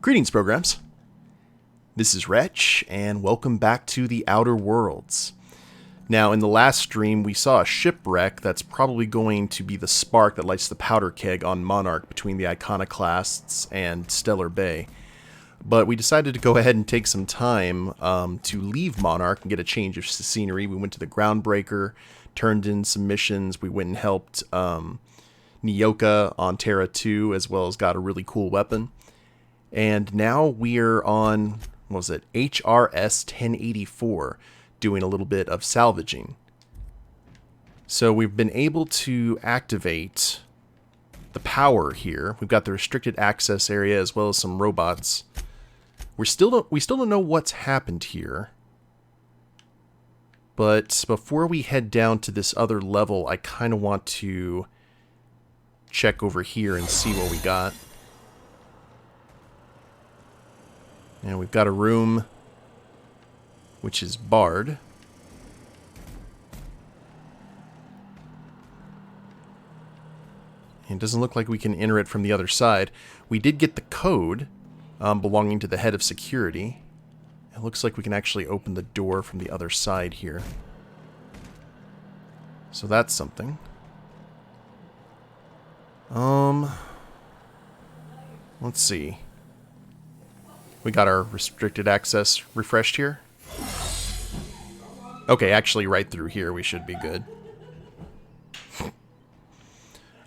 Greetings, programs. This is Wretch, and welcome back to the Outer Worlds. Now, in the last stream, we saw a shipwreck that's probably going to be the spark that lights the powder keg on Monarch between the Iconoclasts and Stellar Bay. But we decided to go ahead and take some time to leave Monarch and get a change of scenery. We went to the Groundbreaker, turned in some missions. We went and helped Nyoka on Terra 2, as well as got a really cool weapon. And now we're on, what was it, HRS 1084, doing a little bit of salvaging. So we've been able to activate the power here. We've got the restricted access area as well as some robots. We still don't know what's happened here. But before we head down to this other level, I kind of want to check over here and see what we got. And we've got a room which is barred. And it doesn't look like we can enter it from the other side. We did get the code belonging to the head of security. It looks like we can actually open the door from the other side here. So that's something. Let's see. We got our restricted access refreshed here. Okay, actually right through here we should be good.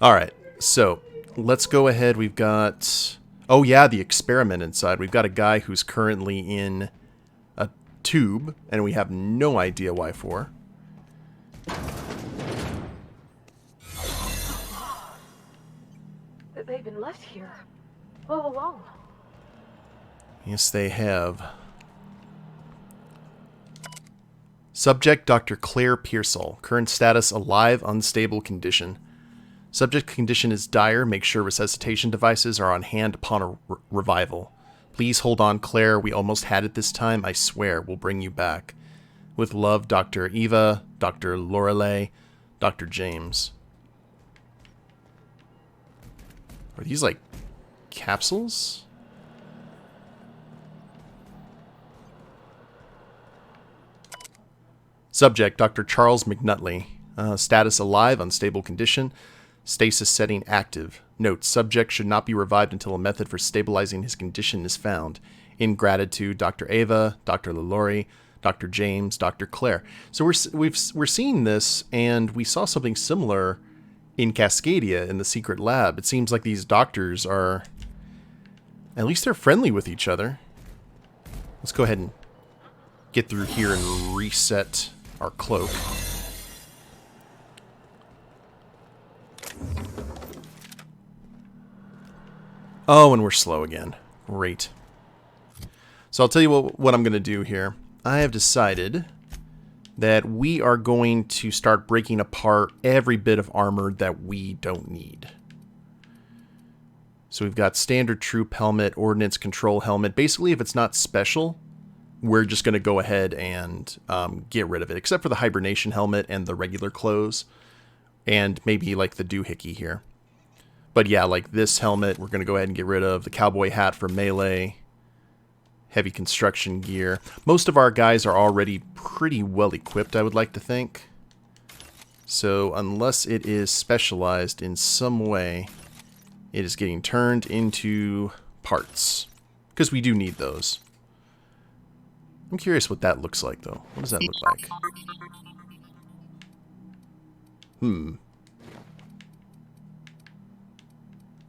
Alright, so let's go ahead. We've got... Oh yeah, the experiment inside. We've got a guy who's currently in a tube, and we have no idea why for. They've been left here all alone. Yes, they have. Subject, Dr. Claire Pearsall. Current status, alive, unstable condition. Subject condition is dire. Make sure resuscitation devices are on hand upon a revival. Please hold on, Claire. We almost had it this time. I swear, we'll bring you back. With love, Dr. Eva, Dr. Lorelei, Dr. James. Are these like capsules? Subject, Dr. Charles McNutley. Status alive, unstable condition. Stasis setting active. Note, subject should not be revived until a method for stabilizing his condition is found. In gratitude, Dr. Ava, Dr. LaLaurie, Dr. James, Dr. Claire. So we're seeing this, and we saw something similar in Cascadia in the secret lab. It seems like these doctors are... At least they're friendly with each other. Let's go ahead and get through here and reset our cloak. Oh, and we're slow again. Great. So I'll tell you what I'm going to do here. I have decided that we are going to start breaking apart every bit of armor that we don't need. So we've got standard troop helmet, ordnance control helmet. Basically, if it's not special, we're just going to go ahead and get rid of it, except for the hibernation helmet and the regular clothes, and maybe like the doohickey here. But yeah, like this helmet, we're going to go ahead and get rid of. The cowboy hat for melee, heavy construction gear. Most of our guys are already pretty well equipped, I would like to think. So unless it is specialized in some way, it is getting turned into parts, because we do need those. I'm curious what that looks like, though. What does that look like?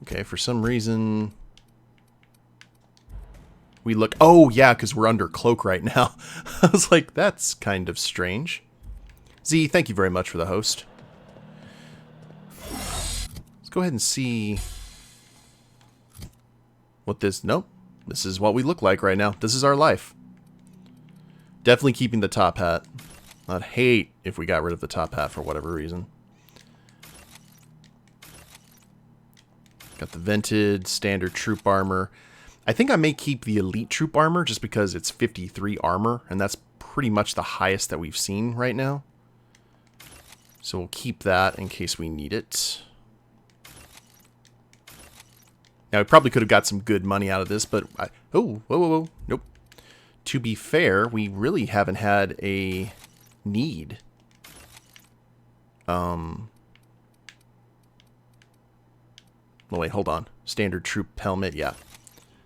Okay, for some reason... we look... Oh, yeah, because we're under cloak right now. I was like, that's kind of strange. Z, thank you very much for the host. Let's go ahead and see... what this... Nope. This is what we look like right now. This is our life. Definitely keeping the top hat. I'd hate if we got rid of the top hat for whatever reason. Got the vented, standard troop armor. I think I may keep the elite troop armor just because it's 53 armor, and that's pretty much the highest that we've seen right now. So we'll keep that in case we need it. Now, we probably could have got some good money out of this, but... whoa. Nope. To be fair, we really haven't had a need. Oh, wait, hold on. Standard troop helmet, yeah.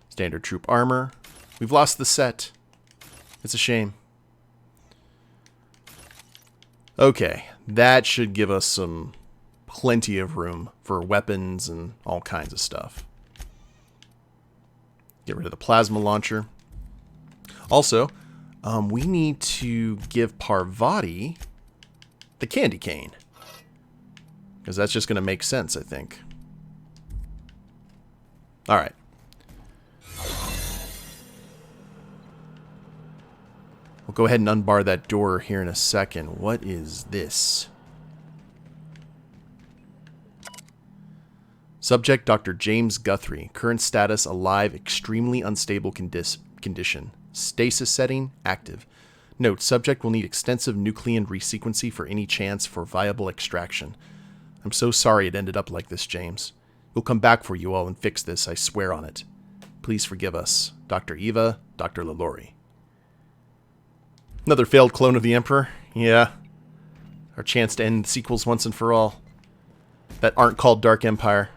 Standard troop armor. We've lost the set. It's a shame. Okay, that should give us some plenty of room for weapons and all kinds of stuff. Get rid of the plasma launcher. Also, we need to give Parvati the candy cane. Because that's just going to make sense, I think. Alright. We'll go ahead and unbar that door here in a second. What is this? Subject Dr. James Guthrie. Current status alive, extremely unstable condition. Stasis setting active. Note, subject will need extensive nucleon resequencing for any chance for viable extraction. I'm so sorry it ended up like this, James. We'll come back for you all and fix this, I swear on it. Please forgive us. Dr. Eva, Dr. Lalaurie. Another failed clone of the Emperor? Yeah. Our chance to end sequels once and for all. That aren't called Dark Empire.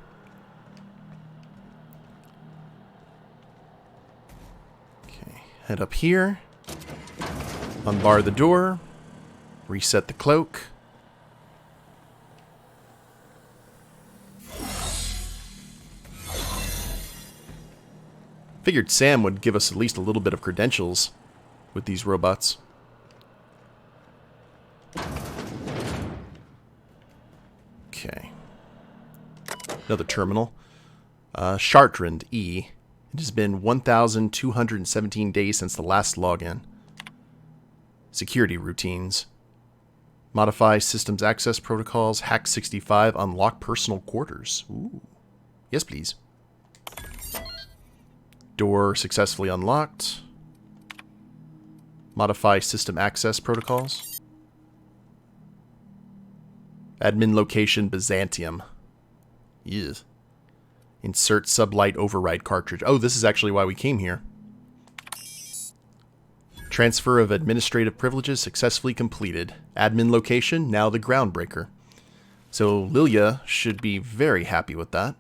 Okay, head up here. Unbar the door. Reset the cloak. Figured Sam would give us at least a little bit of credentials with these robots. Okay. Another terminal. Chartrand E. It has been 1,217 days since the last login. Security routines. Modify systems access protocols. Hack 65. Unlock personal quarters. Ooh. Yes, please. Door successfully unlocked. Modify system access protocols. Admin location Byzantium. Yes. Insert sublight override cartridge. Oh, this is actually why we came here. Transfer of administrative privileges successfully completed. Admin location, now the groundbreaker. So Lilia should be very happy with that.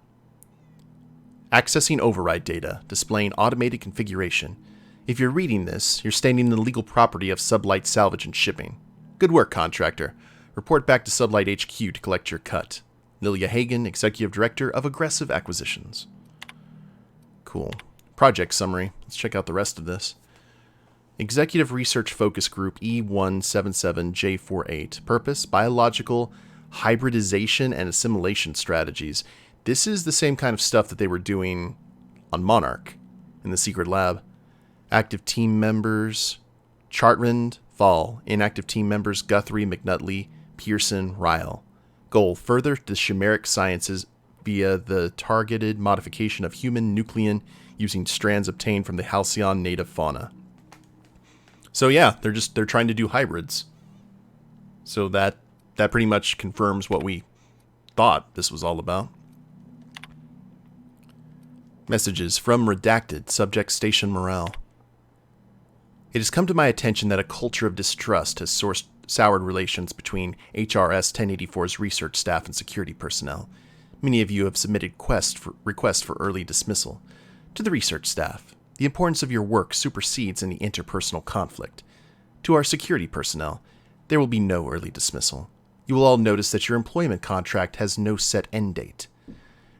Accessing override data, displaying automated configuration. If you're reading this, you're standing in the legal property of Sublight Salvage and Shipping. Good work, contractor. Report back to Sublight HQ to collect your cut. Lilia Hagen, Executive Director of Aggressive Acquisitions. Cool. Project summary. Let's check out the rest of this. Executive Research Focus Group E177J48. Purpose, biological hybridization and assimilation strategies. This is the same kind of stuff that they were doing on Monarch in the secret lab. Active team members, Chartrand, Fall. Inactive team members, Guthrie, McNutley, Pearson, Ryle. Goal, further the chimeric sciences via the targeted modification of human nucleon using strands obtained from the Halcyon native fauna. So yeah, they're trying to do hybrids. So that pretty much confirms what we thought this was all about. Messages from Redacted, Subject Station Morale. It has come to my attention that a culture of distrust has soured relations between HRS 1084's research staff and security personnel. Many of you have submitted requests for early dismissal. To the research staff, the importance of your work supersedes any interpersonal conflict. To our security personnel, there will be no early dismissal. You will all notice that your employment contract has no set end date.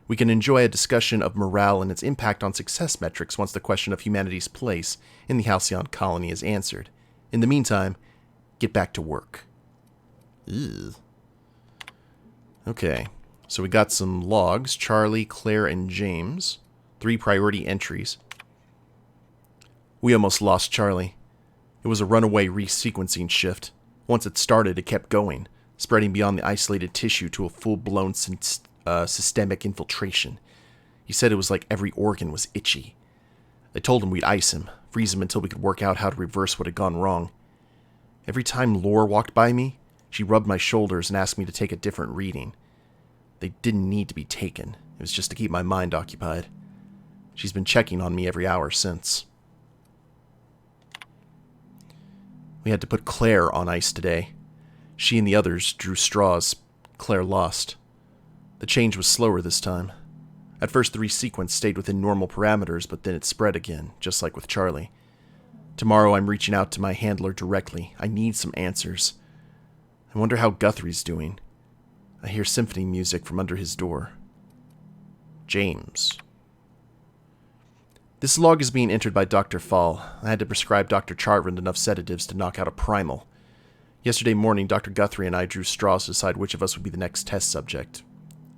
We can enjoy a discussion of morale and its impact on success metrics once the question of humanity's place in the Halcyon colony is answered. In the meantime, get back to work. Ew. Okay, so we got some logs. Charlie, Claire, and James. 3 priority entries. We almost lost Charlie. It was a runaway resequencing shift. Once it started, it kept going, spreading beyond the isolated tissue to a full-blown systemic infiltration. He said it was like every organ was itchy. I told him we'd ice him, freeze him until we could work out how to reverse what had gone wrong. Every time Lore walked by me, she rubbed my shoulders and asked me to take a different reading. They didn't need to be taken. It was just to keep my mind occupied. She's been checking on me every hour since. We had to put Claire on ice today. She and the others drew straws. Claire lost. The change was slower this time. At first, the resequence stayed within normal parameters, but then it spread again, just like with Charlie. Tomorrow, I'm reaching out to my handler directly. I need some answers. I wonder how Guthrie's doing. I hear symphony music from under his door. James. This log is being entered by Dr. Fall. I had to prescribe Dr. Chartrand enough sedatives to knock out a primal. Yesterday morning, Dr. Guthrie and I drew straws to decide which of us would be the next test subject.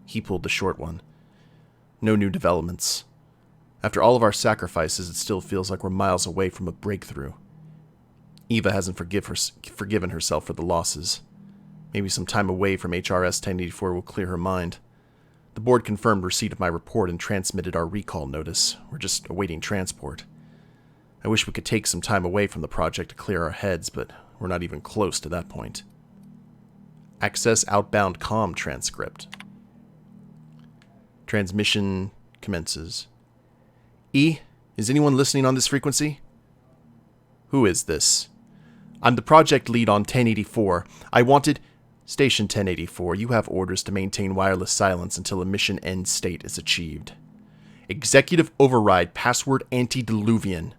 He pulled the short one. No new developments. After all of our sacrifices, it still feels like we're miles away from a breakthrough. Eva hasn't forgiven herself for the losses. Maybe some time away from HRS 1084 will clear her mind. The board confirmed receipt of my report and transmitted our recall notice. We're just awaiting transport. I wish we could take some time away from the project to clear our heads, but we're not even close to that point. Access outbound comm transcript. Transmission commences. E, is anyone listening on this frequency? Who is this? I'm the project lead on 1084. I wanted... Station 1084, you have orders to maintain wireless silence until a mission end state is achieved. Executive override, password antediluvian.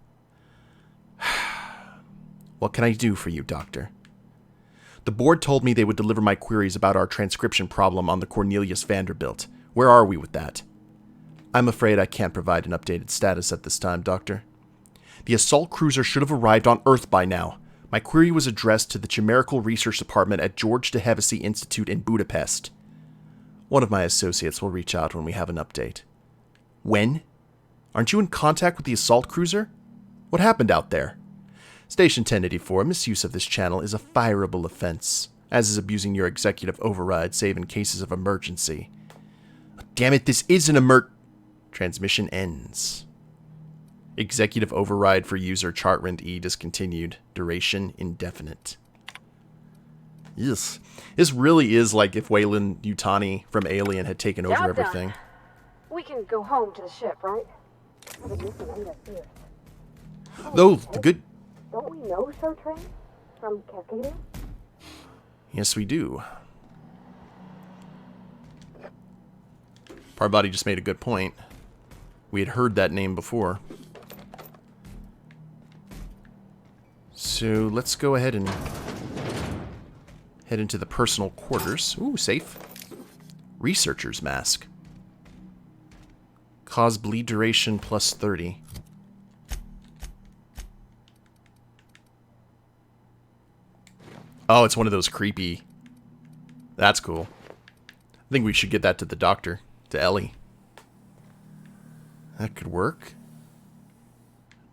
What can I do for you, Doctor? The board told me they would deliver my queries about our transcription problem on the Cornelius Vanderbilt. Where are we with that? I'm afraid I can't provide an updated status at this time, Doctor. The assault cruiser should have arrived on Earth by now. My query was addressed to the Chimerical Research Department at George de Hevesy Institute in Budapest. One of my associates will reach out when we have an update. When? Aren't you in contact with the assault cruiser? What happened out there? Station 1084, misuse of this channel is a fireable offense, as is abusing your executive override, save in cases of emergency. Damn it, this is an Transmission ends. Executive override for user Chartrand E discontinued. Duration indefinite. Yes. This really is like if Wayland Yutani from Alien had taken over everything. Done. We can go home to the ship, right? Here. Though, the good... Don't we know Sir Train from Cascadia? Yes, we do. Parvati just made a good point. We had heard that name before. So let's go ahead and head into the personal quarters. Ooh, safe. Researcher's mask. Cause bleed duration plus 30. Oh, it's one of those creepy... That's cool. I think we should get that to the doctor. To Ellie. That could work.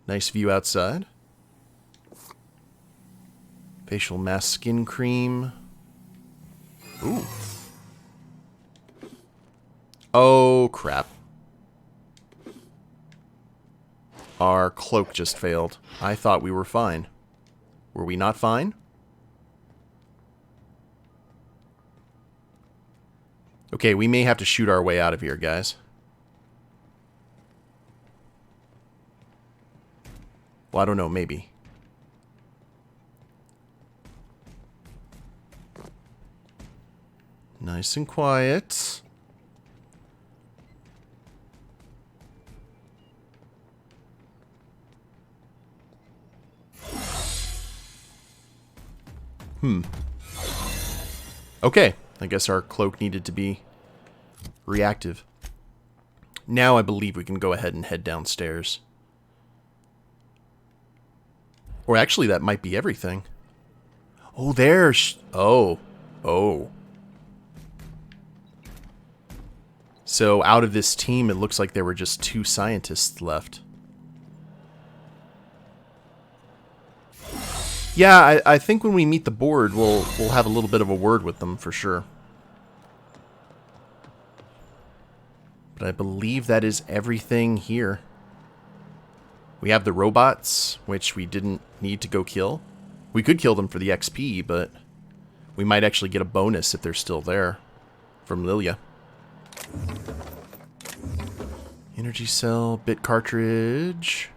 Nice view outside. Facial mask skin cream. Ooh. Oh, crap. Our cloak just failed. I thought we were fine. Were we not fine? Okay, we may have to shoot our way out of here, guys. Well, I don't know, maybe. Nice and quiet. Okay, I guess our cloak needed to be reactive. Now I believe we can go ahead and head downstairs. Or actually, that might be everything. Oh, there's... Oh. Oh. So out of this team, it looks like there were just 2 scientists left. Yeah, I think when we meet the board, we'll have a little bit of a word with them for sure. But I believe that is everything here. We have the robots, which we didn't need to go kill. We could kill them for the XP, but we might actually get a bonus if they're still there from Lilia. Energy cell, bit cartridge.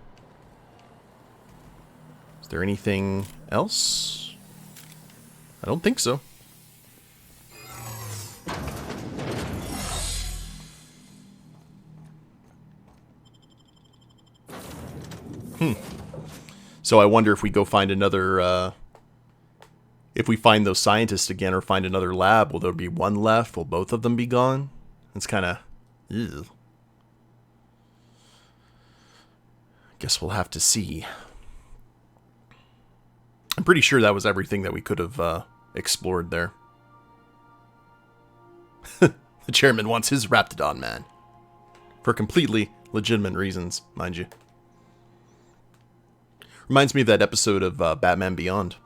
Is there anything else? I don't think so. So I wonder if we go find another, if we find those scientists again or find another lab, will there be one left? Will both of them be gone? It's kind of... Guess we'll have to see. I'm pretty sure that was everything that we could have explored there. The chairman wants his Raptidon man. For completely legitimate reasons, mind you. Reminds me of that episode of Batman Beyond.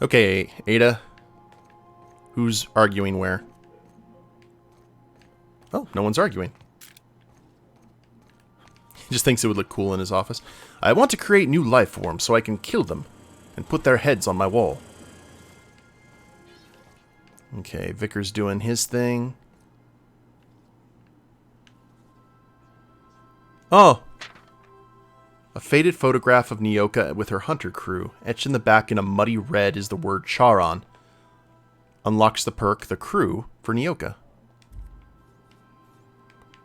Okay, Ada. Who's arguing where? Oh, no one's arguing. He just thinks it would look cool in his office. I want to create new life forms so I can kill them and put their heads on my wall. Okay, Vicar's doing his thing. Oh! A faded photograph of Nyoka with her hunter crew. Etched in the back in a muddy red is the word Charon. Unlocks the perk, the crew, for Nyoka.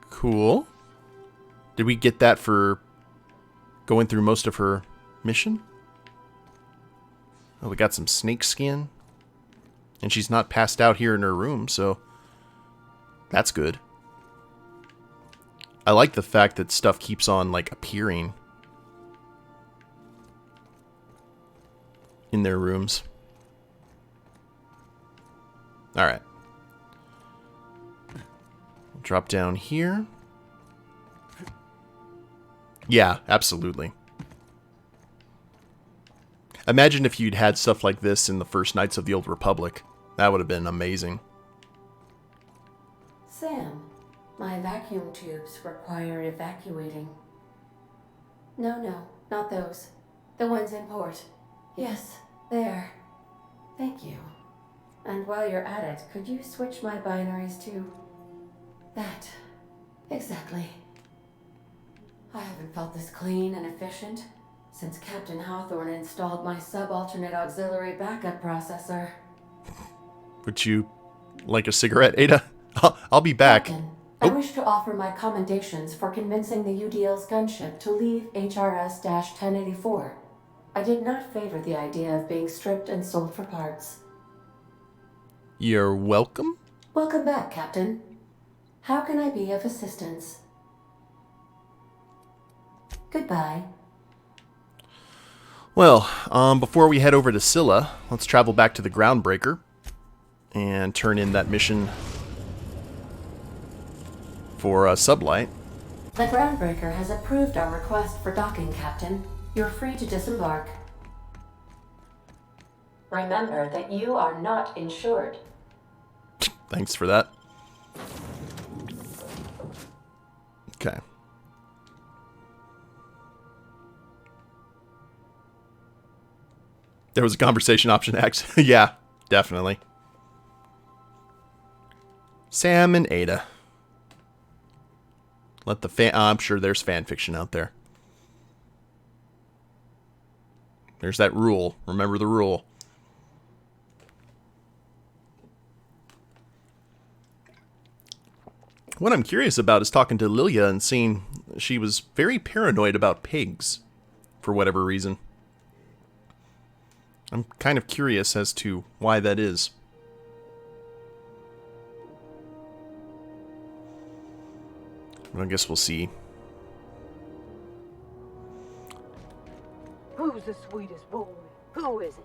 Cool. Did we get that for going through most of her mission? Oh, we got some snake skin. And she's not passed out here in her room, so that's good. I like the fact that stuff keeps on, like, appearing in their rooms. Alright. Drop down here. Yeah, absolutely. Imagine if you'd had stuff like this in the first Knights of the Old Republic. That would have been amazing. Sam, my vacuum tubes require evacuating. No, not those. The ones in port. Yes, there. Thank you. And while you're at it, could you switch my binaries to... that. Exactly. I haven't felt this clean and efficient since Captain Hawthorne installed my subalternate auxiliary backup processor. Would you like a cigarette, Ada? I'll be back. Captain, I wish to offer my commendations for convincing the UDL's gunship to leave HRS-1084. I did not favor the idea of being stripped and sold for parts. You're welcome? Welcome back, Captain. How can I be of assistance? Goodbye. Well, before we head over to Scylla, let's travel back to the Groundbreaker and turn in that mission for Sublight. The Groundbreaker has approved our request for docking, Captain. You're free to disembark. Remember that you are not insured. Thanks for that. Okay. There was a conversation option X. Yeah, definitely. Sam and Ada. Let the fan... I'm sure there's fan fiction out there. There's that rule. Remember the rule. What I'm curious about is talking to Lilia and seeing she was very paranoid about pigs for whatever reason. I'm kind of curious as to why that is. But I guess we'll see. Who's the sweetest boy? Who is it?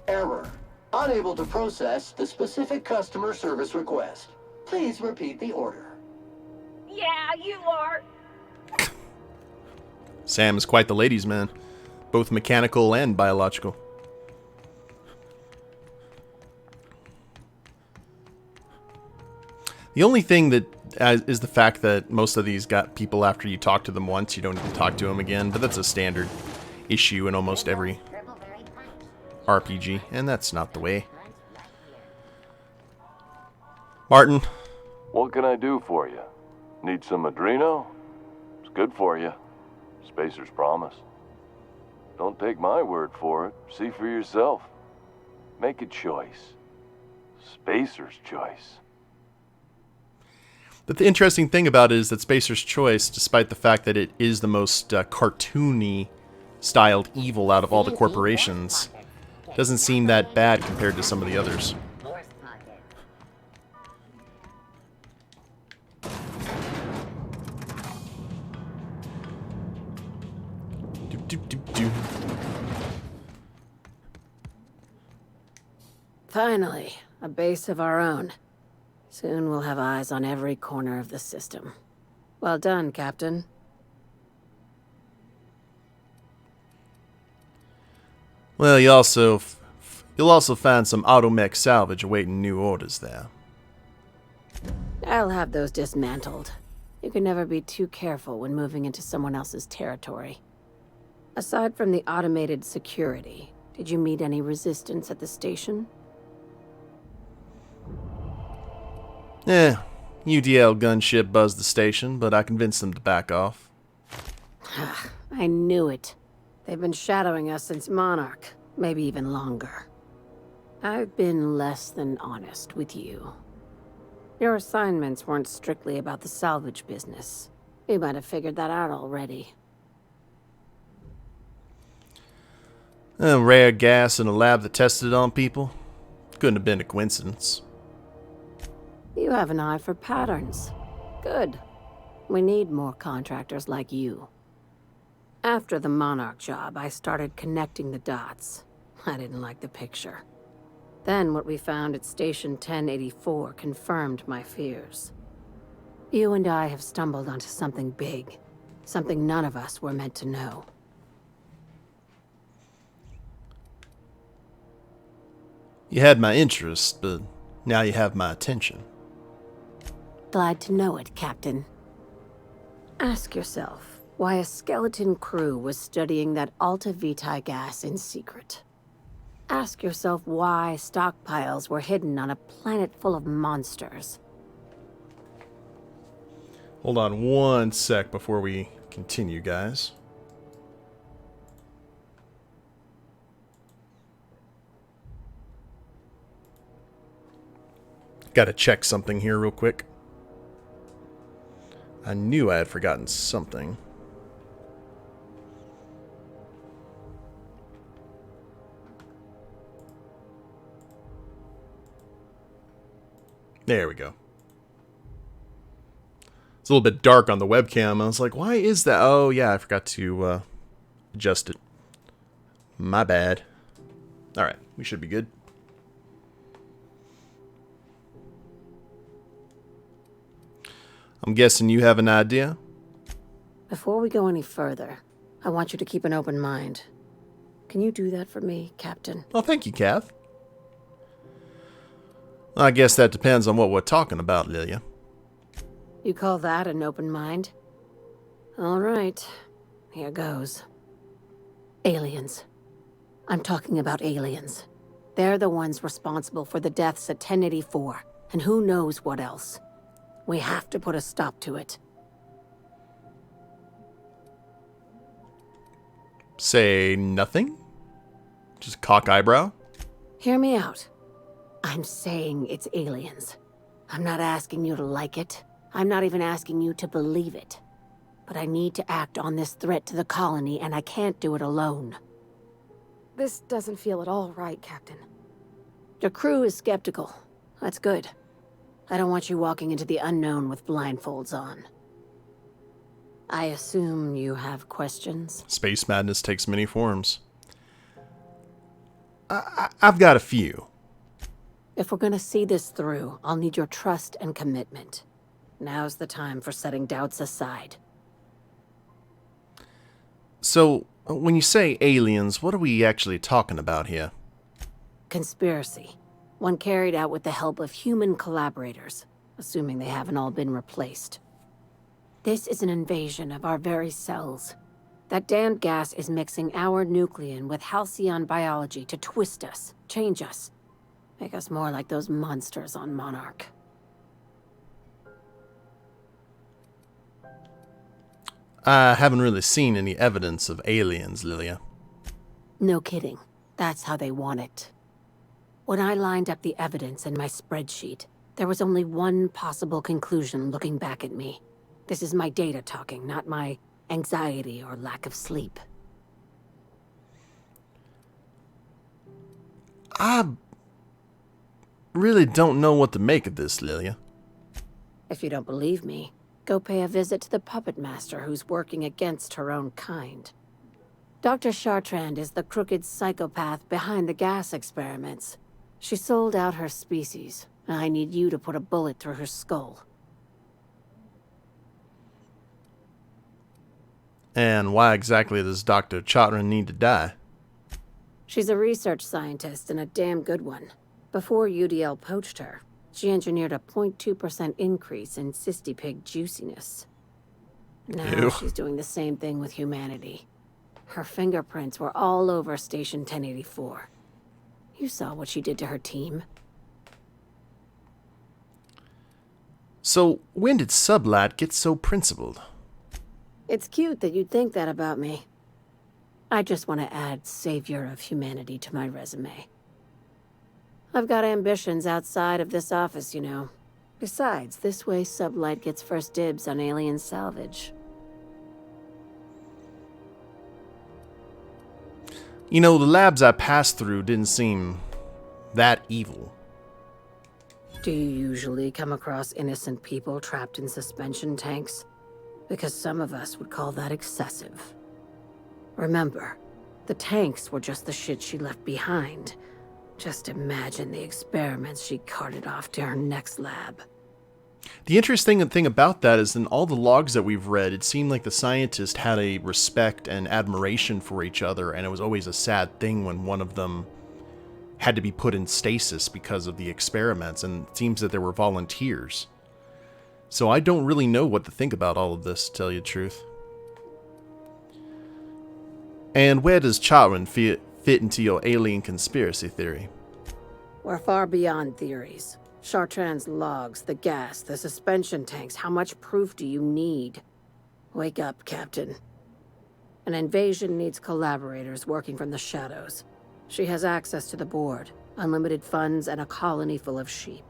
Error. Unable to process the specific customer service request. Please repeat the order. Yeah, you are. Sam is quite the ladies' man. Both mechanical and biological. The only thing that is the fact that most of these got people after you talk to them once, you don't need to talk to them again, but that's a standard issue in almost every RPG, and that's not the way. Martin, What can I do for you? Need some Adreno? It's good for you. Spacer's promise. Don't take my word for it. See for yourself. Make a choice. Spacer's choice. But the interesting thing about it is that Spacer's Choice, despite the fact that it is the most cartoony styled evil out of all the corporations, doesn't seem that bad compared to some of the others. Finally, a base of our own. Soon we'll have eyes on every corner of the system. Well done, Captain. Well, you'll also find some automech salvage awaiting new orders there. I'll have those dismantled. You can never be too careful when moving into someone else's territory. Aside from the automated security, did you meet any resistance at the station? UDL gunship buzzed the station, but I convinced them to back off. I knew it. They've been shadowing us since Monarch, maybe even longer. I've been less than honest with you. Your assignments weren't strictly about the salvage business. You might have figured that out already. Rare gas in a lab that tested it on people? Couldn't have been a coincidence. You have an eye for patterns. Good. We need more contractors like you. After the Monarch job, I started connecting the dots. I didn't like the picture. Then what we found at Station 1084 confirmed my fears. You and I have stumbled onto something big. Something none of us were meant to know. You had my interest, but now you have my attention. Glad to know it, Captain. Ask yourself why a skeleton crew was studying that Alta Vitae gas in secret. Ask yourself why stockpiles were hidden on a planet full of monsters. Hold on one sec before we continue, guys. Gotta check something here real quick. I knew I had forgotten something. There we go. It's a little bit dark on the webcam. I was like, why is that? Oh, yeah, I forgot to adjust it. My bad. Alright, we should be good. I'm guessing you have an idea? Before we go any further, I want you to keep an open mind. Can you do that for me, Captain? Oh, thank you, Kath. I guess that depends on what we're talking about, Lilia. You call that an open mind? All right, here goes. Aliens. I'm talking about aliens. They're the ones responsible for the deaths at 1084, and who knows what else. We have to put a stop to it. Say nothing? Just cock eyebrow? Hear me out. I'm saying it's aliens. I'm not asking you to like it. I'm not even asking you to believe it. But I need to act on this threat to the colony, and I can't do it alone. This doesn't feel at all right, Captain. Your crew is skeptical. That's good. I don't want you walking into the unknown with blindfolds on. I assume you have questions? Space madness takes many forms. I've got a few. If we're gonna see this through, I'll need your trust and commitment. Now's the time for setting doubts aside. So, when you say aliens, what are we actually talking about here? Conspiracy. One carried out with the help of human collaborators, assuming they haven't all been replaced. This is an invasion of our very cells. That damned gas is mixing our nucleon with halcyon biology to twist us, change us, make us more like those monsters on Monarch. I haven't really seen any evidence of aliens, Lilia. No kidding. That's how they want it. When I lined up the evidence in my spreadsheet, there was only one possible conclusion looking back at me. This is my data talking, not my anxiety or lack of sleep. I really don't know what to make of this, Lilia. If you don't believe me, go pay a visit to the puppet master who's working against her own kind. Dr. Chartrand is the crooked psychopath behind the gas experiments. She sold out her species, and I need you to put a bullet through her skull. And why exactly does Dr. Chartrand need to die? She's a research scientist and a damn good one. Before UDL poached her, she engineered a 0.2% increase in cystipig juiciness. Now Ew. she's doing the same thing with humanity. Her fingerprints were all over Station 1084. You saw what she did to her team. So, when did Sublat get so principled? It's cute that you'd think that about me. I just want to add savior of humanity to my resume. I've got ambitions outside of this office, you know. Besides, this way Sublight gets first dibs on alien salvage. You know, the labs I passed through didn't seem that evil. Do you usually come across innocent people trapped in suspension tanks? Because some of us would call that excessive. Remember, the tanks were just the shit she left behind. Just imagine the experiments she carted off to her next lab. The interesting thing about that is in all the logs that we've read, it seemed like the scientists had a respect and admiration for each other, and it was always a sad thing when one of them had to be put in stasis because of the experiments, and it seems that there were volunteers. So I don't really know what to think about all of this, to tell you the truth. And where does Chartrand fit into your alien conspiracy theory? We're far beyond theories. Chartrand's logs, the gas, the suspension tanks, how much proof do you need? Wake up, Captain. An invasion needs collaborators working from the shadows. She has access to the board, unlimited funds, and a colony full of sheep.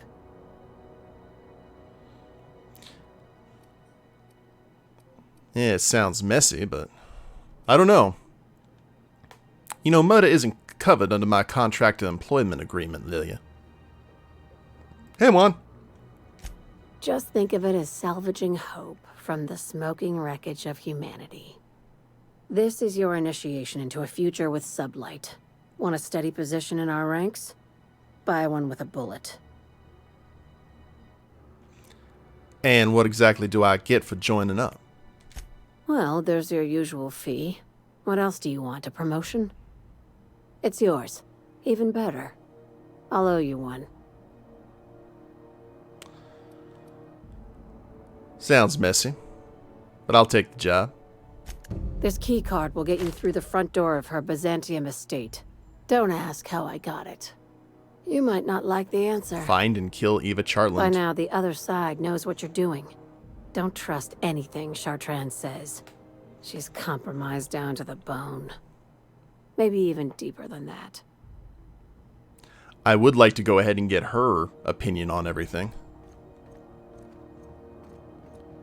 Yeah, it sounds messy, but I don't know. You know, murder isn't covered under my contracted employment agreement, Lilia. Hey, Juan. Just think of it as salvaging hope from the smoking wreckage of humanity. This is your initiation into a future with Sublight. Want a steady position in our ranks? Buy one with a bullet. And what exactly do I get for joining up? Well, there's your usual fee. What else do you want, a promotion? It's yours. Even better. I'll owe you one. Sounds messy, but I'll take the job. This keycard will get you through the front door of her Byzantium estate. Don't ask how I got it. You might not like the answer. Find and kill Eva By Chartland. now, the other side knows what you're doing. Don't trust anything Chartrand says. She's compromised down to the bone. Maybe even deeper than that. I would like to go ahead and get her opinion on everything.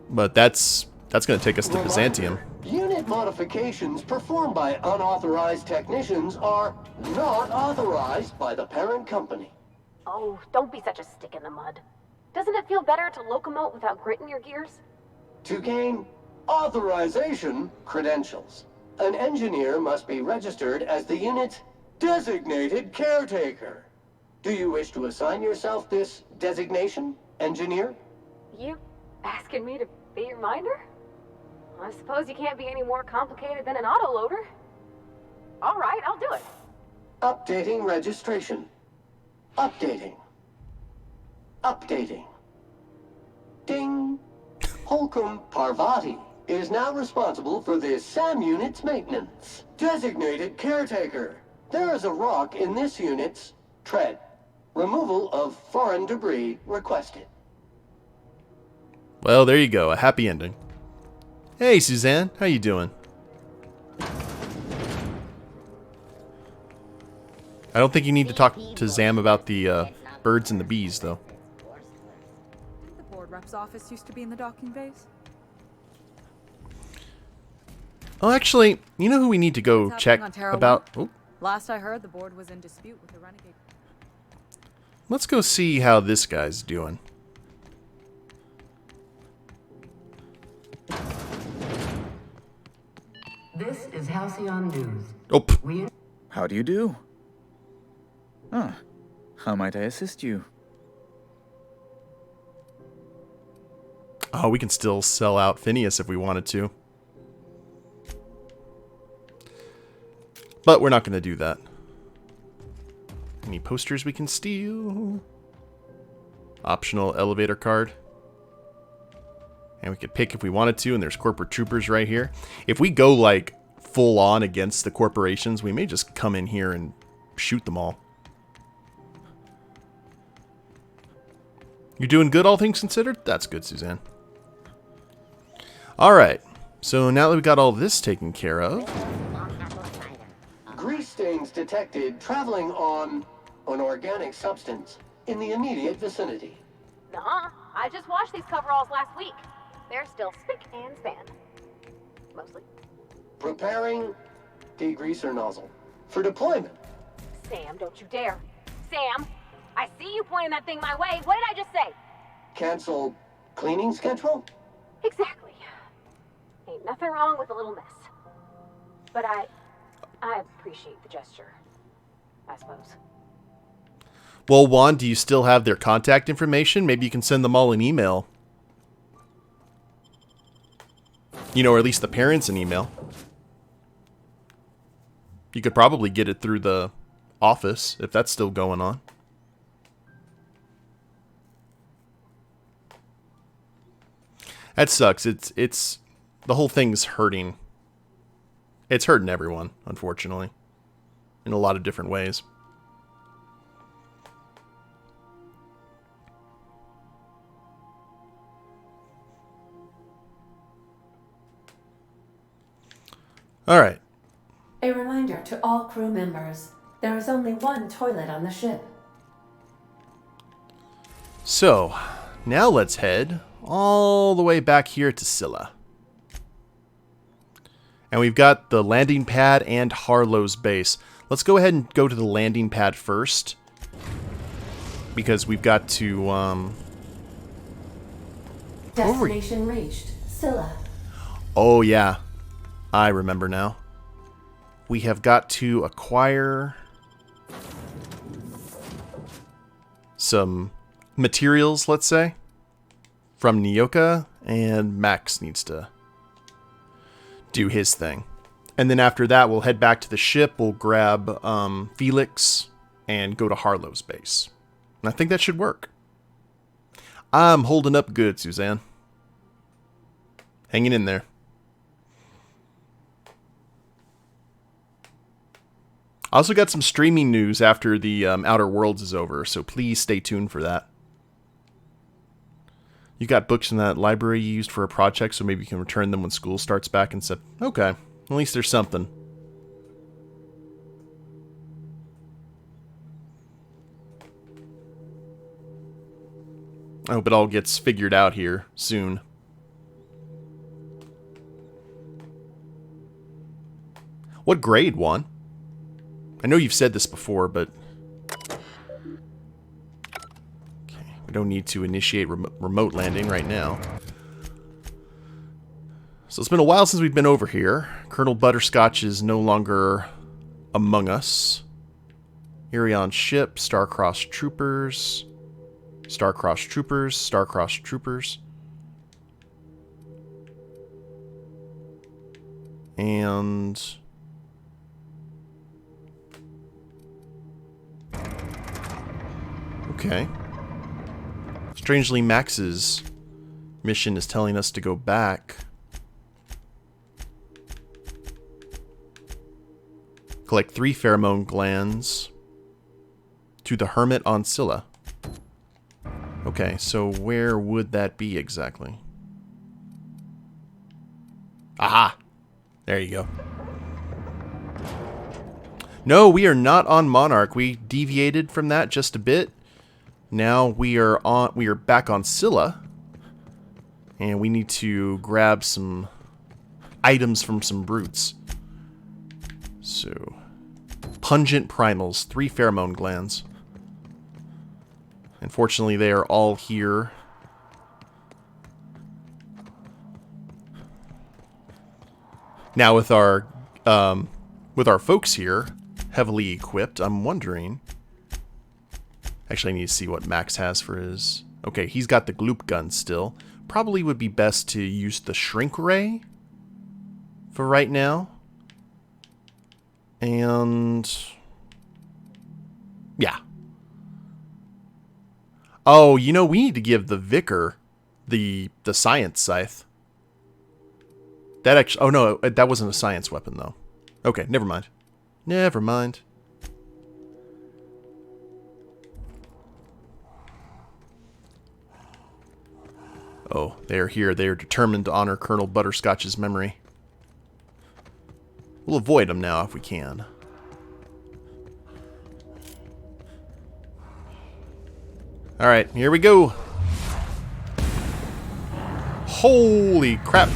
But that's going to take us to Byzantium. Unit modifications performed by unauthorized technicians are not authorized by the parent company. Oh, don't be such a stick in the mud. Doesn't it feel better to locomote without grit in your gears? To gain authorization credentials, an engineer must be registered as the unit's designated caretaker. Do you wish to assign yourself this designation, engineer? You asking me to be your minder? I suppose you can't be any more complicated than an autoloader. All right, I'll do it. Updating registration. Updating. Updating. Ding. Holcomb Parvati is now responsible for this SAM unit's maintenance. Designated caretaker. There is a rock in this unit's tread. Removal of foreign debris requested. Well, there you go. A happy ending. Hey, Suzanne. How you doing? I don't think you need to talk to Zam about the birds and the bees, though. The board rep's office used to be in the docking bays. Oh, actually, you know who we need to go What's check happening on Terra about? One? Oh, Last I heard, the board was in dispute with the renegade. let's go see how this guy's doing. This is Halcyon News. Oh, How do you do? Ah, how might I assist you? oh, we can still sell out Phineas if we wanted to. But we're not going to do that. Any posters we can steal? Optional elevator card. And we could pick if we wanted to, and there's corporate troopers right here. If we go, like, full on against the corporations, we may just come in here and shoot them all. You're doing good, all things considered? That's good, Suzanne. Alright, so now that we got all this taken care of... Grease stains detected traveling on an organic substance in the immediate vicinity. Nuh-uh. I just washed these coveralls last week. They're still spick and span. Mostly. Preparing degreaser nozzle for deployment. Sam, don't you dare. Sam, I see you pointing that thing my way. What did I just say? Cancel cleaning schedule? Exactly. Ain't nothing wrong with a little mess. But I appreciate the gesture, I suppose. Well, Juan, do you still have their contact information? Maybe you can send them all an email. You know, or at least the parents an email. You could probably get it through the office, if that's still going on. That sucks. It's the whole thing's hurting. It's hurting everyone, unfortunately, in a lot of different ways. All right. A reminder to all crew members, there is only one toilet on the ship. So, now let's head all the way back here to Scylla. And we've got the landing pad and Harlow's base. Let's go ahead and go to the landing pad first, because we've got to, Destination reached. Scylla. Oh, yeah. I remember now. We have got to acquire some materials, let's say, from Nyoka, and Max needs to do his thing. And then after that, we'll head back to the ship, we'll grab Felix, and go to Harlow's base. And I think that should work. I'm holding up good, Suzanne. Hanging in there. I also got some streaming news after the Outer Worlds is over, so please stay tuned for that. You got books in that library you used for a project, so maybe you can return them when school starts back and said, okay, at least there's something. I hope it all gets figured out here soon. What grade, Juan? I know you've said this before, but... Okay, we don't need to initiate remote landing right now. So it's been a while since we've been over here. Colonel Butterscotch is no longer among us. Irion ship, star-crossed troopers. Star-crossed troopers, star-crossed troopers. And... okay. Strangely, Max's mission is telling us to go back. Collect 3 pheromone glands to the Hermit on Scylla. Okay, so where would that be exactly? Aha! There you go. No, we are not on Monarch. We deviated from that just a bit. Now we are back on Scylla. And we need to grab some items from some brutes. So, pungent primals, 3 pheromone glands. Unfortunately, they are all here. Now with our folks here, heavily equipped, I'm wondering... Actually, I need to see what Max has for his... Okay, he's got the gloop gun still. Probably would be best to use the shrink ray for right now. And... yeah. Oh, you know, we need to give the Vicar the science scythe. That actually... oh, no, that wasn't a science weapon, though. Okay, never mind. Never mind. Oh, they are here. They are determined to honor Colonel Butterscotch's memory. We'll avoid them now if we can. Alright, here we go. Holy crap.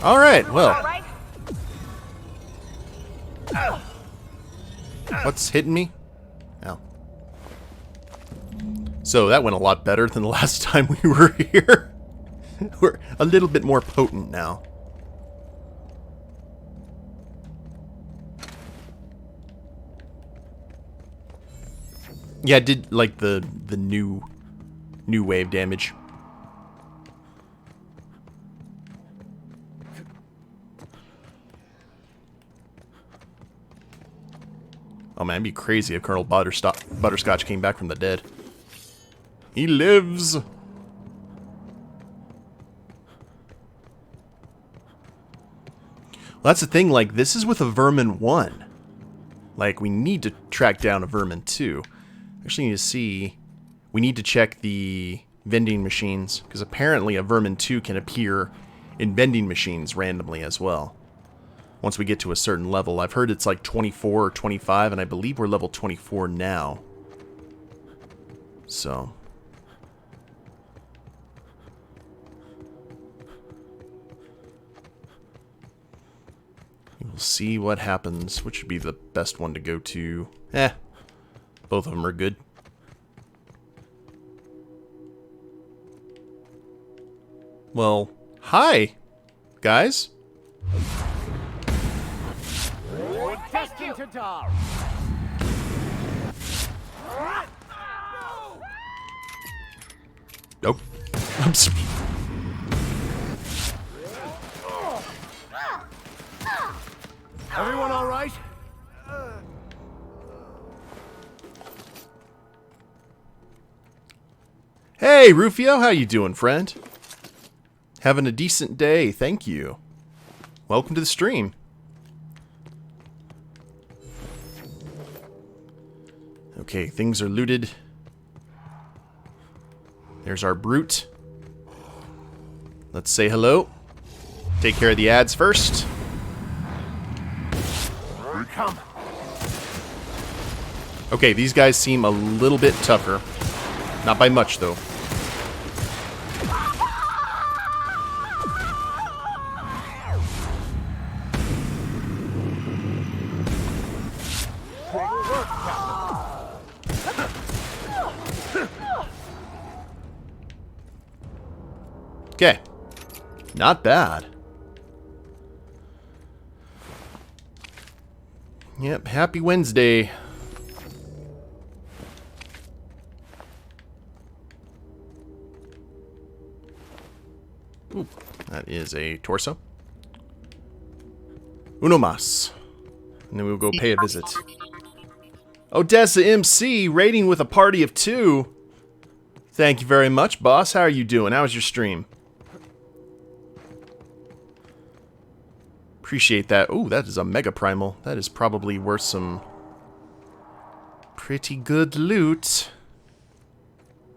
Alright, well. What's hitting me? Oh. So that went a lot better than the last time we were here. We're a little bit more potent now. Yeah, it did like the new wave damage. Oh man, it'd be crazy if Colonel Butterscotch came back from the dead. He lives! Well, that's the thing, like, this is with a Vermin 1. Like, we need to track down a Vermin 2. Actually need to see... we need to check the vending machines, because apparently a Vermin 2 can appear in vending machines randomly as well. Once we get to a certain level. I've heard it's like 24 or 25, and I believe we're level 24 now. So... we'll see what happens. Which would be the best one to go to? Both of them are good. Well, hi, guys. Nope. I'm Everyone all right? Hey, Rufio, how you doing, friend? Having a decent day, thank you. Welcome to the stream. Okay, things are looted. There's our brute. Let's say hello. Take care of the ads first. Come. Okay, these guys seem a little bit tougher. Not by much, though. Okay. Not bad. Yep, happy Wednesday. Ooh, that is a torso. Uno mas. And then we'll go pay a visit. Odessa MC, raiding with a party of 2. Thank you very much, boss. How are you doing? How was your stream? Appreciate that. Oh, that is a mega primal. That is probably worth some pretty good loot.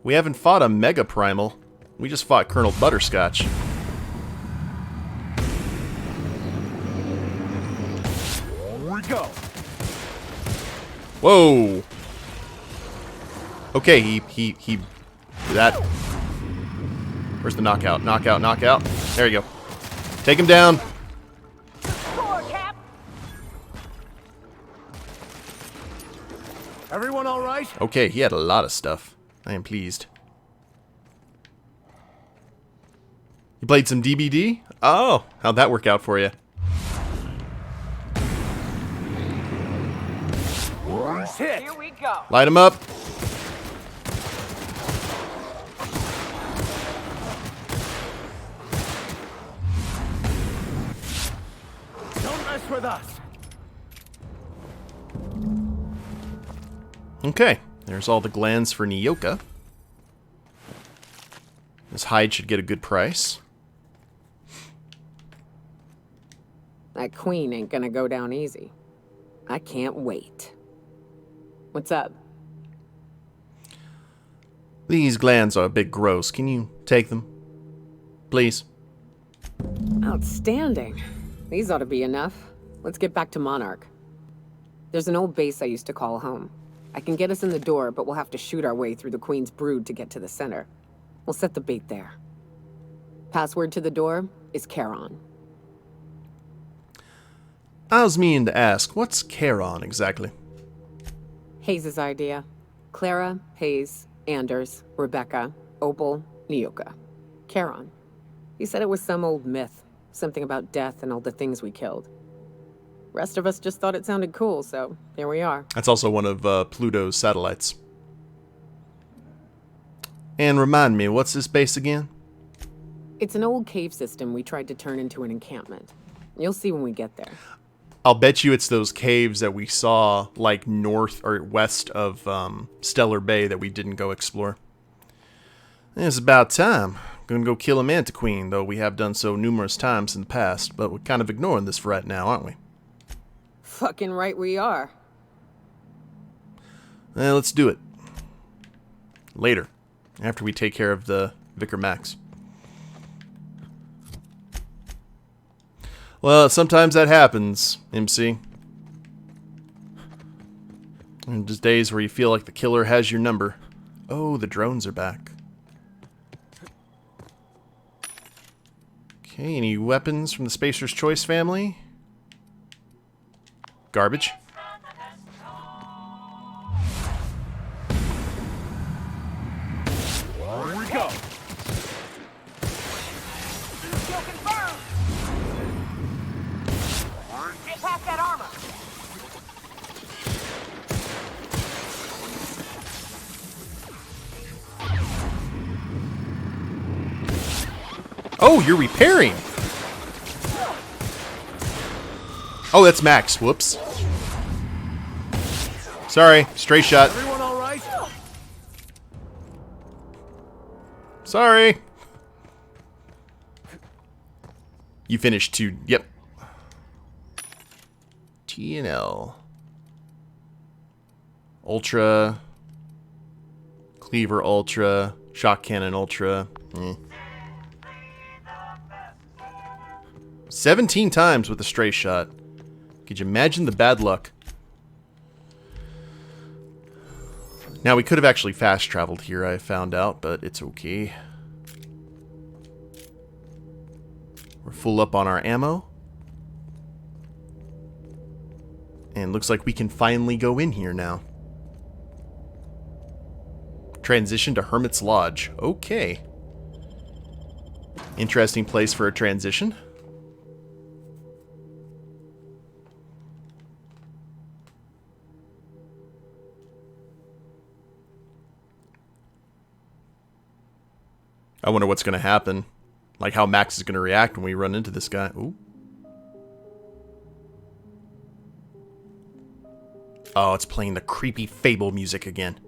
We haven't fought a mega primal. We just fought Colonel Butterscotch. Here we go. Whoa. Okay, he that. Where's the knockout? Knockout, knockout. There you go. Take him down. Everyone all right? Okay, he had a lot of stuff. I am pleased. You played some DBD? Oh, how'd that work out for you? Hit. Here we go. Light him up. Don't mess with us. Okay, there's all the glands for Nyoka. This hide should get a good price. That queen ain't gonna go down easy. I can't wait. What's up? These glands are a bit gross. Can you take them? Please? Outstanding. These ought to be enough. Let's get back to Monarch. There's an old base I used to call home. I can get us in the door, but we'll have to shoot our way through the Queen's brood to get to the center. We'll set the bait there. Password to the door is Charon. I was meaning to ask, what's Charon exactly? Hayes' idea. Clara, Hayes, Anders, Rebecca, Opal, Nyoka. Charon. He said it was some old myth. Something about death and all the things we killed. Rest of us just thought it sounded cool, so here we are. That's also one of Pluto's satellites. And remind me, what's this base again? It's an old cave system we tried to turn into an encampment. You'll see when we get there. I'll bet you it's those caves that we saw, like, north or west of Stellar Bay that we didn't go explore. It's about time. Gonna go kill a Manta Queen, though we have done so numerous times in the past, but we're kind of ignoring this for right now, aren't we? Fucking right we are. Let's do it. Later. After we take care of the Vicar Max. Well, sometimes that happens, MC. And just days where you feel like the killer has your number. Oh, the drones are back. Okay, any weapons from the Spacer's Choice family? Garbage. Here we go. Kill confirmed. Get past that armor. Oh, you're repairing. Oh, that's Max. Whoops. Sorry, stray shot. Everyone all right? Sorry. You finished two. Yep. T&L. Ultra. Cleaver Ultra. Shock Cannon Ultra. 17 times with a stray shot. Could you imagine the bad luck? Now, we could have actually fast traveled here, I found out, but it's okay. We're full up on our ammo. And looks like we can finally go in here now. Transition to Hermit's Lodge. Okay. Interesting place for a transition. I wonder what's going to happen. Like how Max is going to react when we run into this guy. Ooh. Oh, it's playing the creepy Fable music again.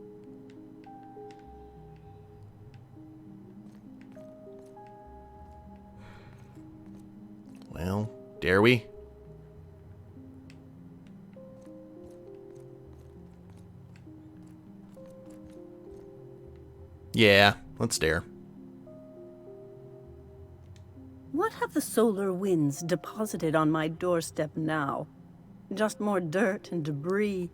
Well, dare we? Yeah, let's dare. What have the solar winds deposited on my doorstep now? Just more dirt and debris?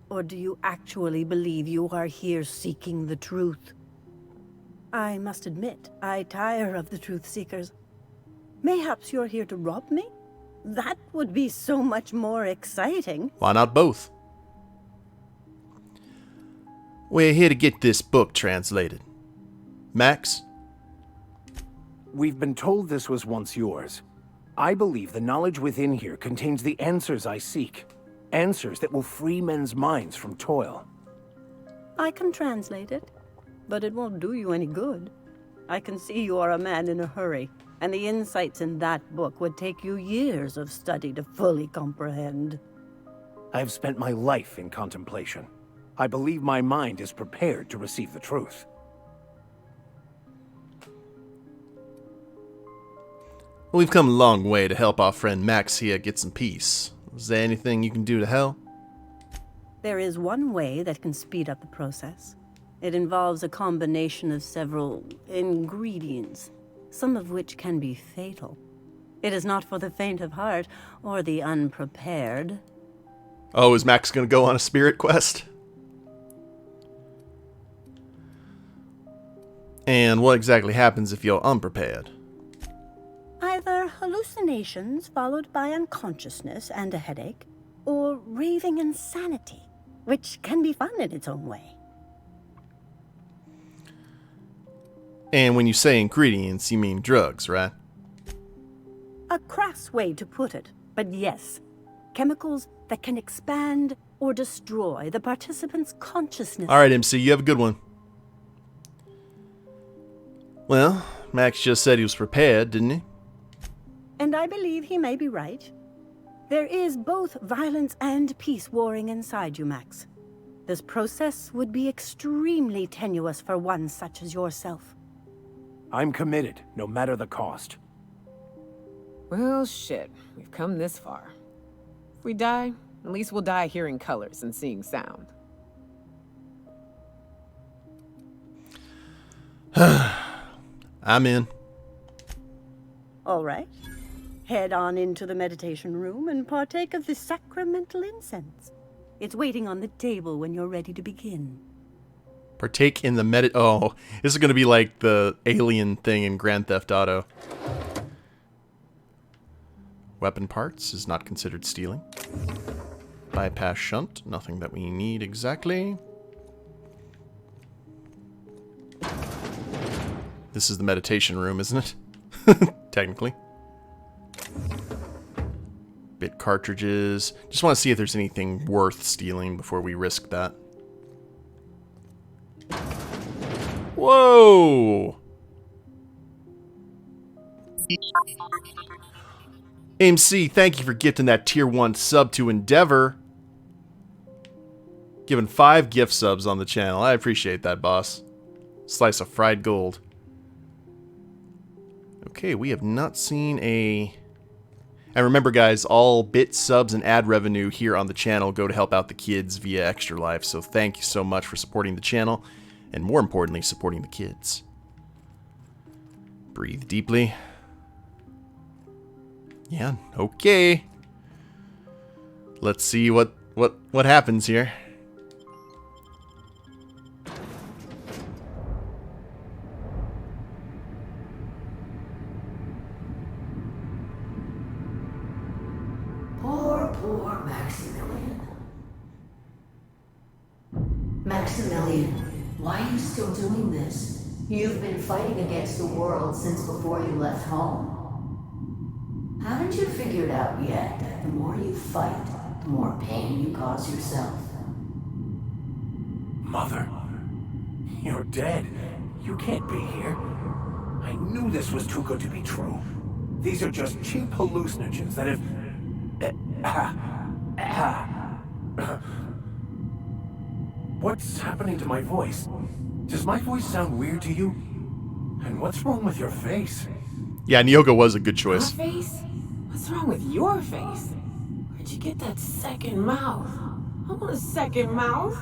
Or do you actually believe you are here seeking the truth? I must admit, I tire of the truth seekers. Mayhaps you're here to rob me? That would be so much more exciting. Why not both? We're here to get this book translated. Max? We've been told this was once yours. I believe the knowledge within here contains the answers I seek. Answers that will free men's minds from toil. I can translate it, but it won't do you any good. I can see you are a man in a hurry, and the insights in that book would take you years of study to fully comprehend. I have spent my life in contemplation. I believe my mind is prepared to receive the truth. We've come a long way to help our friend Max here get some peace. Is there anything you can do to help? There is one way that can speed up the process. It involves a combination of several ingredients, some of which can be fatal. It is not for the faint of heart or the unprepared. Oh, is Max going to go on a spirit quest? And what exactly happens if you're unprepared? Either hallucinations followed by unconsciousness and a headache, or raving insanity, which can be fun in its own way. And when you say ingredients, you mean drugs, right? A crass way to put it, but yes. Chemicals that can expand or destroy the participant's consciousness. All right, MC, you have a good one. Well, Max just said he was prepared, didn't he? And I believe he may be right. There is both violence and peace warring inside you, Max. This process would be extremely tenuous for one such as yourself. I'm committed, no matter the cost. Well, shit. We've come this far. If we die, at least we'll die hearing colors and seeing sound. I'm in. All right. Head on into the meditation room and partake of the sacramental incense. It's waiting on the table when you're ready to begin. Partake in the Oh, this is going to be like the alien thing in Grand Theft Auto. Weapon parts is not considered stealing. Bypass shunt, nothing that we need exactly. This is the meditation room, isn't it? Technically. Bit cartridges. Just want to see if there's anything worth stealing before we risk that. Whoa! MC, thank you for gifting that tier 1 sub to Endeavor. Giving 5 gift subs on the channel. I appreciate that, boss. Slice of fried gold. Okay, we have not seen a... And remember, guys, all bit subs and ad revenue here on the channel go to help out the kids via Extra Life. So thank you so much for supporting the channel, and more importantly, supporting the kids. Breathe deeply. Yeah, okay. Let's see what happens here. Poor Maximilian. Maximilian, why are you still doing this? You've been fighting against the world since before you left home. Haven't you figured out yet that the more you fight, the more pain you cause yourself? Mother, you're dead. You can't be here. I knew this was too good to be true. These are just cheap hallucinogens that have... What's happening to my voice? Does my voice sound weird to you? And what's wrong with your face? Yeah, Nyoga was a good choice. My face? What's wrong with your face? Where'd you get that second mouth? I want a second mouth.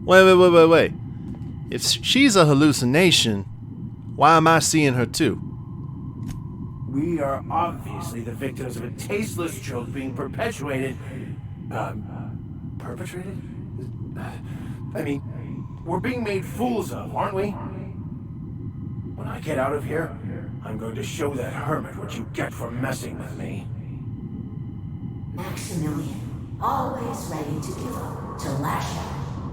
Wait. If she's a hallucination, why am I seeing her too? We are obviously the victims of a tasteless joke being perpetuated. Perpetrated? I mean, we're being made fools of, aren't we? When I get out of here, I'm going to show that hermit what you get for messing with me. Maximilian, always ready to give up, to lash out,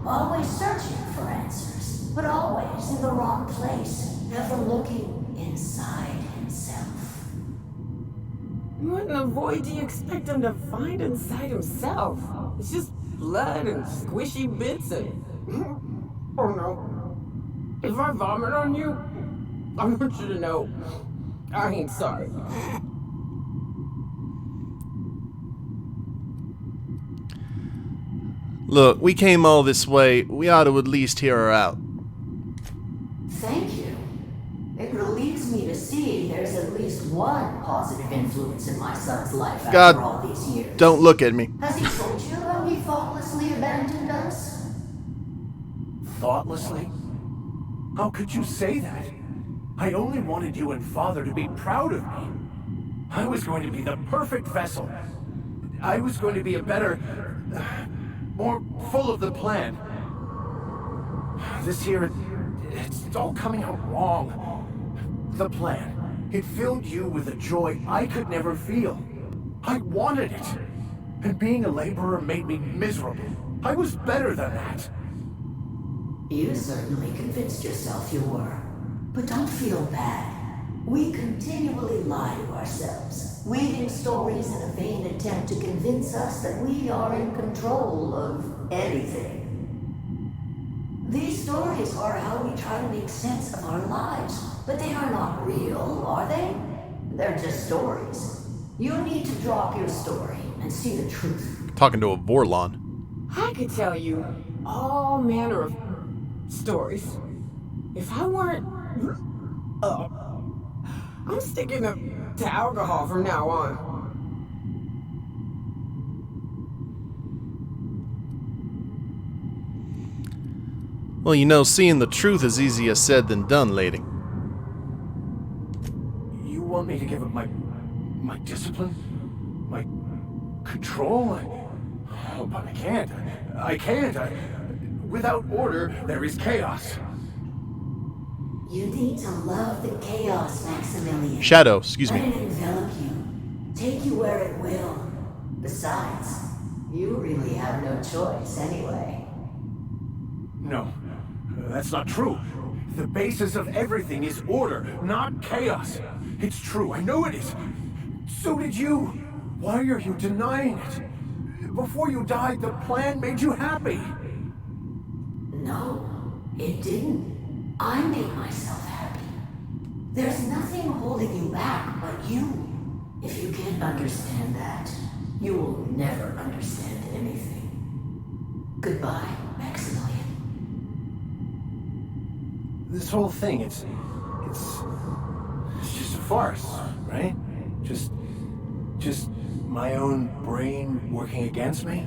always searching for answers, but always in the wrong place, never looking inside himself. What in the void do you expect him to find inside himself? It's just blood and squishy bits and... Oh no. If I vomit on you, I want you to know I ain't sorry. Look, we came all this way. We ought to at least hear her out. Thank you. It relieves me to see there's at least one positive influence in my son's life after all these years. Don't look at me. Has he told you how he thoughtlessly abandoned us? Thoughtlessly? How could you say that? I only wanted you and Father to be proud of me. I was going to be the perfect vessel. I was going to be a better... more full of the plan. This year, it's all coming out wrong. The plan. It filled you with a joy I could never feel. I wanted it. And being a laborer made me miserable. I was better than that. You certainly convinced yourself you were. But don't feel bad. We continually lie to ourselves, weaving stories in a vain attempt to convince us that we are in control of anything. These stories are how we try to make sense of our lives, but they are not real, are they? They're just stories. You need to drop your story and see the truth. Talking to a Vorlon. I could tell you all manner of stories. If I weren't I'm sticking to alcohol from now on. Well, you know, seeing the truth is easier said than done, lady. You want me to give up my discipline? My control? Oh, but I can't. I can't. Without order, there is chaos. You need to love the chaos, Maximilian. Shadow, excuse me. Let it envelop you. Take you where it will. Besides, you really have no choice anyway. No, that's not true. The basis of everything is order, not chaos. It's true, I know it is. So did you. Why are you denying it? Before you died, the plan made you happy. No, it didn't. I made myself happy. There's nothing holding you back but you. If you can't understand that, you will never understand anything. Goodbye, Maximilian. This whole thing, it's just a farce, right? Just my own brain working against me?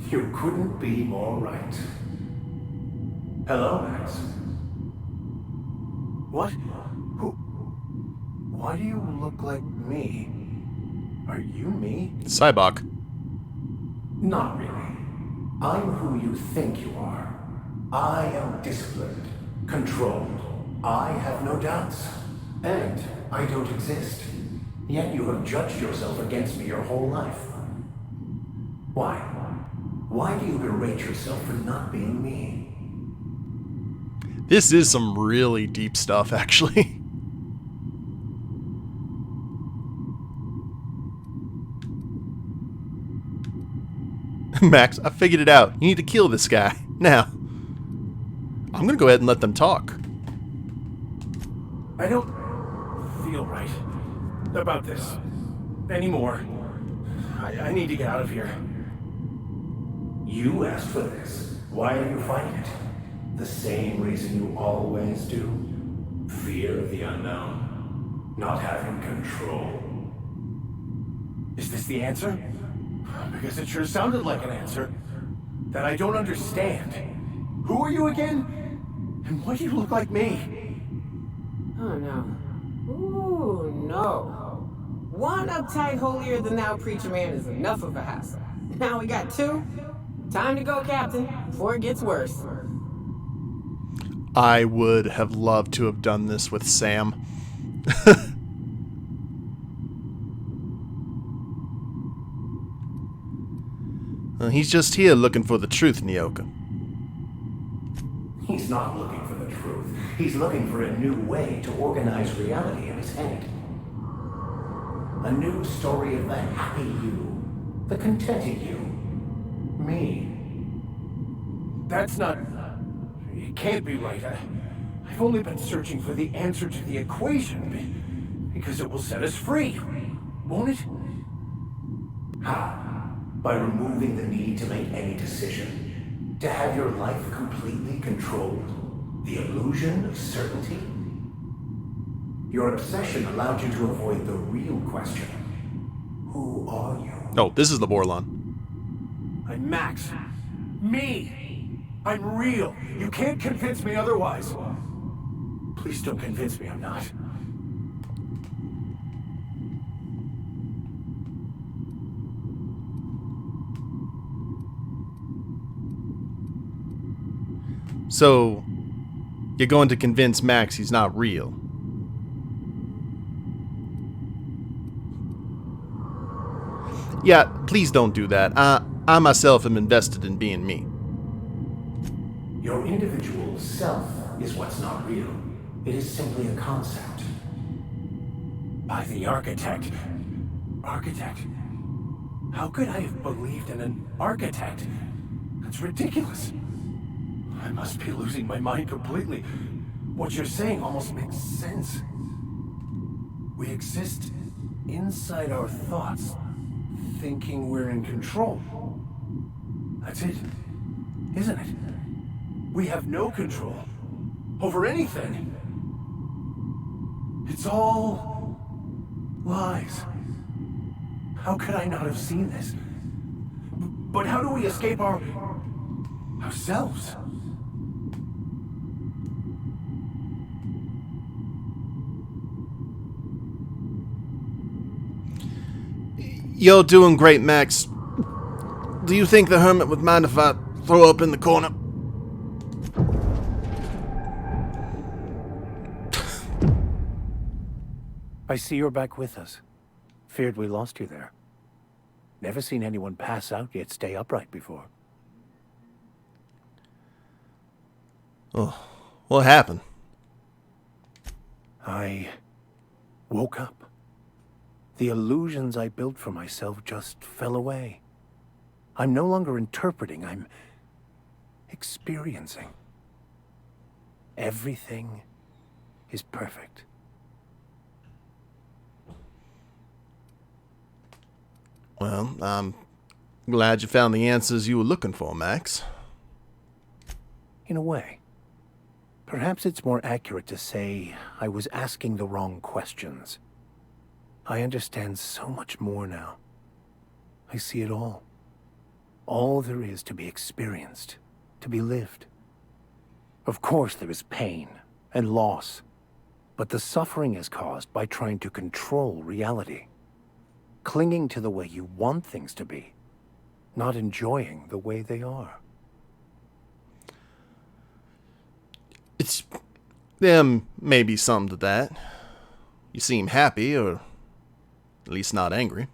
You couldn't be more right. Hello, Max. What? Who? Why do you look like me? Are you me? Cybok. Not really. I'm who you think you are. I am disciplined, controlled. I have no doubts. And I don't exist. Yet you have judged yourself against me your whole life. Why? Why do you berate yourself for not being me? This is some really deep stuff, actually. Max, I figured it out. You need to kill this guy. Now. I'm gonna go ahead and let them talk. I don't feel right about this anymore. I need to get out of here. You asked for this. Why are you fighting it? The same reason you always do. Fear of the unknown. Not having control. Is this the answer? Because it sure sounded like an answer. that I don't understand. Who are you again? And why do you look like me? Oh no. Ooh, no. One uptight holier-than-thou preacher man is enough of a hassle. Now we got two. Time to go, Captain, before it gets worse. I would have loved to have done this with Sam. He's just here looking for the truth, Nyoka. He's not looking for the truth. He's looking for a new way to organize reality in his head. A new story of the happy you, the contented you, me. That's not... It can't be right. I've only been searching for the answer to the equation because it will set us free, won't it? How? By removing the need to make any decision, to have your life completely controlled, the illusion of certainty. Your obsession allowed you to avoid the real question. Who are you? Oh, this is the Borlon. I'm Max. Me! I'm real. You can't convince me otherwise. Please don't convince me I'm not. So, you're going to convince Max he's not real. Yeah, please don't do that. I myself am invested in being me. Your individual self is what's not real. It is simply a concept. By the architect. Architect? How could I have believed in an architect? That's ridiculous. I must be losing my mind completely. What you're saying almost makes sense. We exist inside our thoughts, thinking we're in control. That's it, isn't it? We have no control over anything. It's all lies. How could I not have seen this? But how do we escape ourselves? You're doing great, Max. Do you think the hermit would mind if I throw up in the corner? I see you're back with us. Feared we lost you there. Never seen anyone pass out yet stay upright before. Oh, what happened? I woke up. The illusions I built for myself just fell away. I'm no longer interpreting, I'm experiencing. Everything is perfect. Well, I'm glad you found the answers you were looking for, Max. In a way. Perhaps it's more accurate to say I was asking the wrong questions. I understand so much more now. I see it all. All there is to be experienced, to be lived. Of course there is pain and loss, but the suffering is caused by trying to control reality. Clinging to the way you want things to be, not enjoying the way they are. There may be some to that. You seem happy, or at least not angry.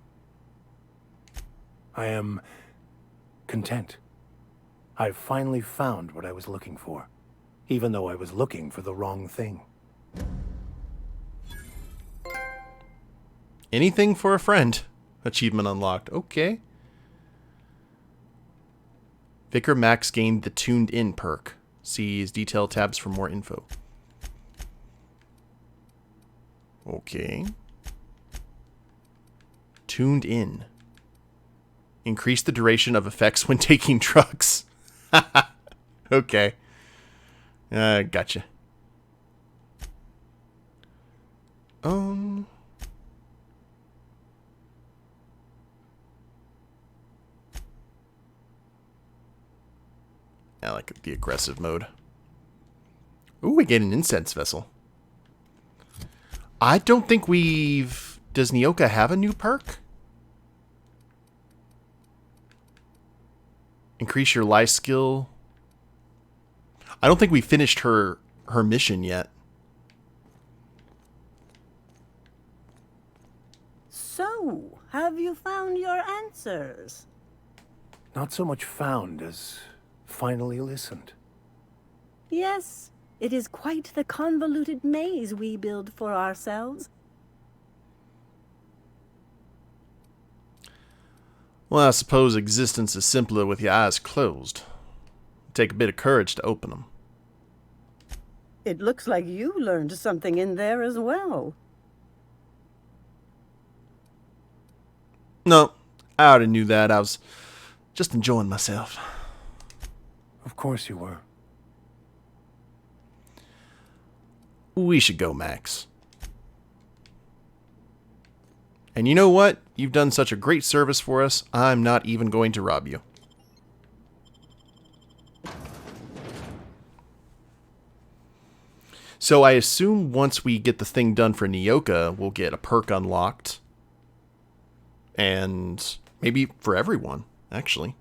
I am content. I've finally found what I was looking for, even though I was looking for the wrong thing. Anything for a friend. Achievement unlocked. Okay. Vicar Max gained the Tuned In perk. See his detail tabs for more info. Okay. Tuned In. Increase the duration of effects when taking drugs. Okay. Gotcha. like the aggressive mode. Ooh, we get an incense vessel. I don't think we've... Does Nyoka have a new perk? Increase your life skill. I don't think we finished her mission yet. So, have you found your answers? Not so much found as finally listened. Yes, it is quite the convoluted maze we build for ourselves. Well, I suppose existence is simpler with your eyes closed. Take a bit of courage to open them. It looks like you learned something in there as well. No, I already knew that. I was just enjoying myself. Of course you were. We should go, Max. And you know what? You've done such a great service for us, I'm not even going to rob you. So I assume once we get the thing done for Nyoka, we'll get a perk unlocked. And maybe for everyone, actually.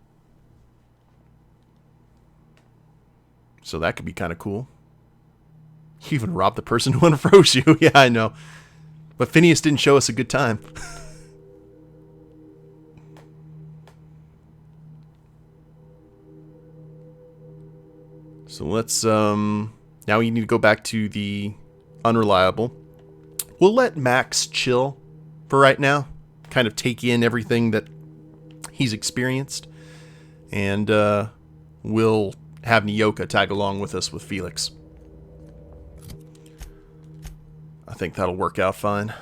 So that could be kind of cool. You even robbed the person who unfroze you. Yeah, I know. But Phineas didn't show us a good time. So let's, now we need to go back to the unreliable. We'll let Max chill for right now. Kind of take in everything that he's experienced. And, we'll have Nyoka tag along with us with Felix. I think that'll work out fine.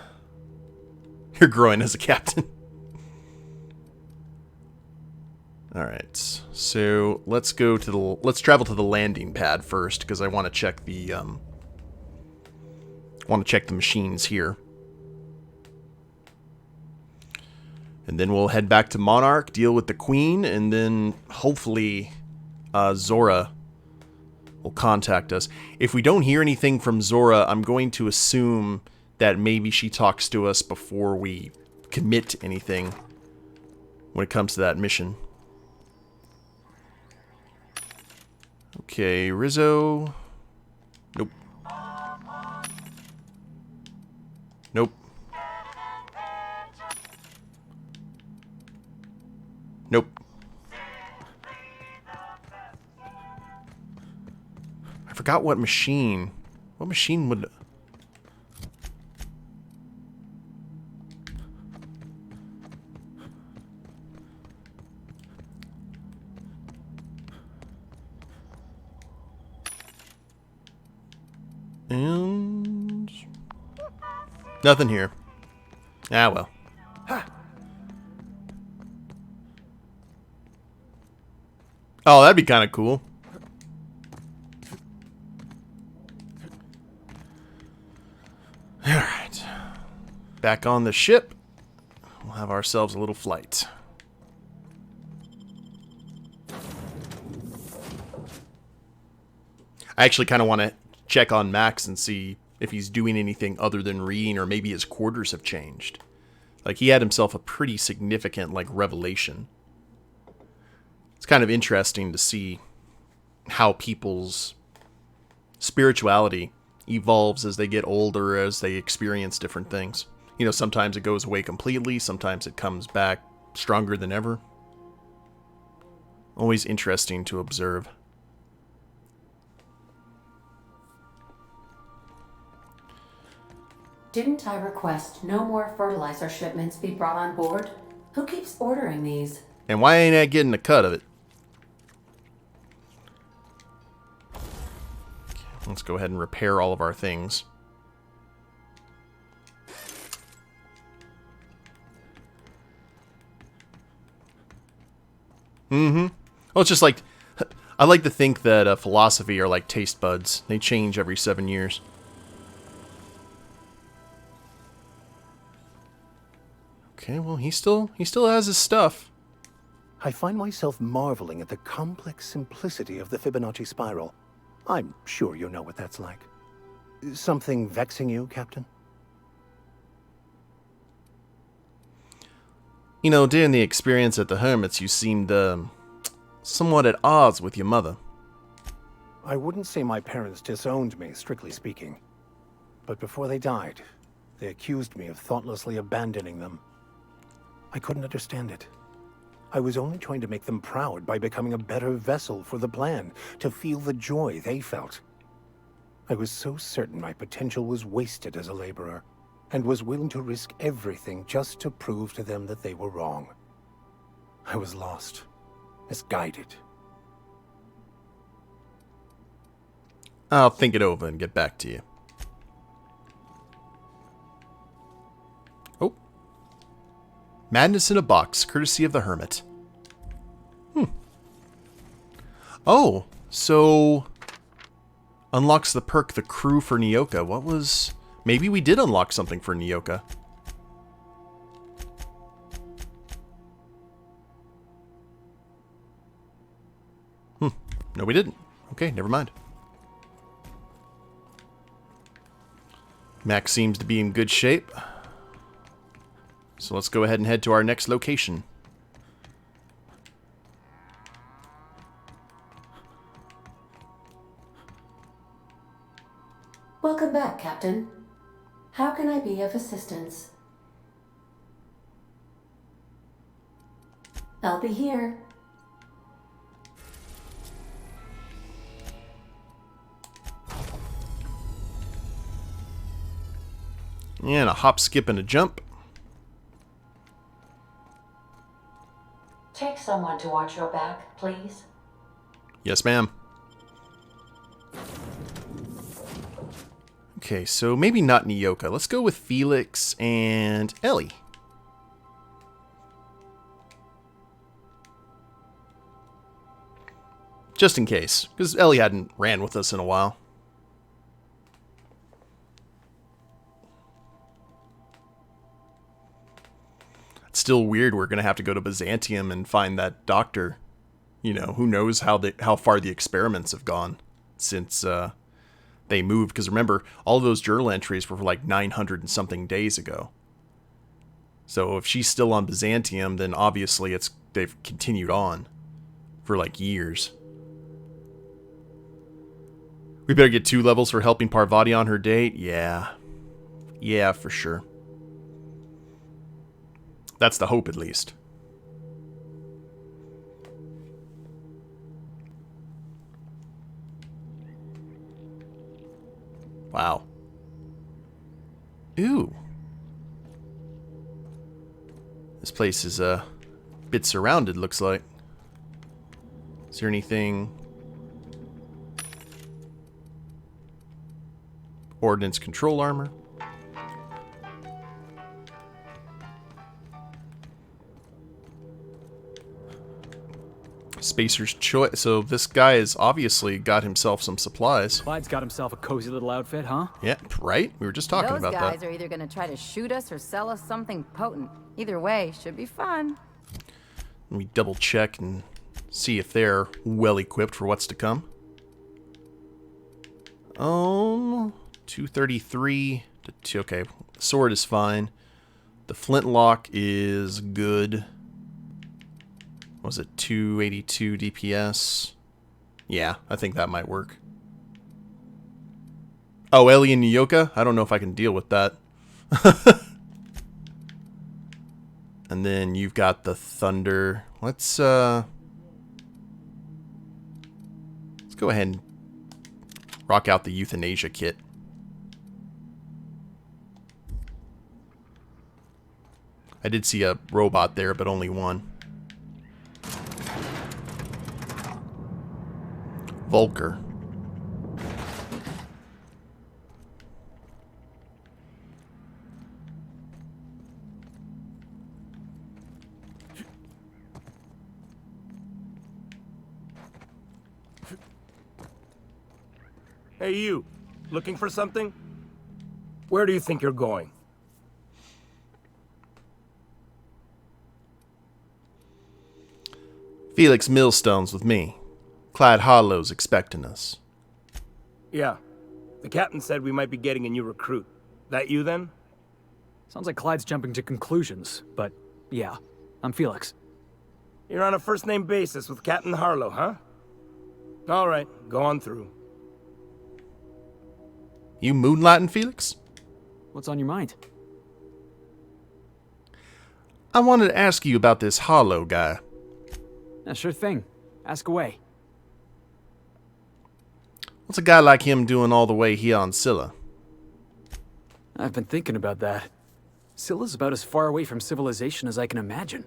You're growing as a captain. Alright, so let's go to the... Let's travel to the landing pad first, because I want to check the, machines here. And then we'll head back to Monarch, deal with the Queen, and then hopefully Zora will contact us. If we don't hear anything from Zora, I'm going to assume that maybe she talks to us before we commit to anything when it comes to that mission. Okay, Rizzo. Nope. Nope. Nope. I forgot what machine. What machine would... And... nothing here. Ah, well. Oh, that'd be kind of cool. Alright. Back on the ship. We'll have ourselves a little flight. I actually kind of want to check on Max and see if he's doing anything other than reading, or maybe his quarters have changed. Like, he had himself a pretty significant, like, revelation. It's kind of interesting to see how people's spirituality evolves as they get older, as they experience different things. You know, sometimes it goes away completely, sometimes it comes back stronger than ever. Always interesting to observe. Didn't I request no more fertilizer shipments be brought on board? Who keeps ordering these? And why ain't I getting a cut of it? Okay, let's go ahead and repair all of our things. Well, it's just like... I like to think that philosophy are like taste buds. They change every 7 years. Okay, well, he still has his stuff. I find myself marveling at the complex simplicity of the Fibonacci spiral. I'm sure you know what that's like. Something vexing you, Captain? You know, during the experience at the Hermits, you seemed, somewhat at odds with your mother. I wouldn't say my parents disowned me, strictly speaking. But before they died, they accused me of thoughtlessly abandoning them. I couldn't understand it. I was only trying to make them proud by becoming a better vessel for the plan, to feel the joy they felt. I was so certain my potential was wasted as a laborer, and was willing to risk everything just to prove to them that they were wrong. I was lost, misguided. I'll think it over and get back to you. Oh. Madness in a box, courtesy of the Hermit. Oh, so... unlocks the perk, the crew for Nyoka. What was... maybe we did unlock something for Nyoka. No, we didn't. Okay, never mind. Max seems to be in good shape. So let's go ahead and head to our next location. Welcome back, Captain. How can I be of assistance? I'll be here. And a hop, skip, and a jump. Take someone to watch your back, please. Yes, ma'am. Okay, so maybe not Nyoka. Let's go with Felix and Ellie. Just in case, because Ellie hadn't ran with us in a while. It's still weird we're going to have to go to Byzantium and find that doctor. You know, who knows how far the experiments have gone since they moved. Because remember, all those journal entries were for like 900 and something days ago. So if she's still on Byzantium, then obviously they've continued on for like years. We better get 2 levels for helping Parvati on her date. Yeah. Yeah, for sure. That's the hope, at least. Wow. Ooh. This place is a bit surrounded, looks like. Is there anything... Ordnance control armor. Spacer's choice. So this guy has obviously got himself some supplies. Clyde's got himself a cozy little outfit, huh? Yeah, right? We were just talking about that. Those guys are either going to try to shoot us or sell us something potent. Either way, should be fun. We double check and see if they're well equipped for what's to come. 233 to 2. Okay, sword is fine. The flintlock is good. Was it 282 DPS? Yeah, I think that might work. Oh, Ellie and Nyoka? I don't know if I can deal with that. And then you've got the thunder. Let's go ahead and rock out the euthanasia kit. I did see a robot there, but only one. Volker. Hey, you. Looking for something? Where do you think you're going? Felix Millstone's with me. Clyde Harlow's expecting us. Yeah. The captain said we might be getting a new recruit. That you, then? Sounds like Clyde's jumping to conclusions, but yeah, I'm Felix. You're on a first-name basis with Captain Harlow, huh? All right, go on through. You moonlighting, Felix? What's on your mind? I wanted to ask you about this Harlow guy. Yeah, sure thing. Ask away. What's a guy like him doing all the way here on Scylla? I've been thinking about that. Scylla's about as far away from civilization as I can imagine.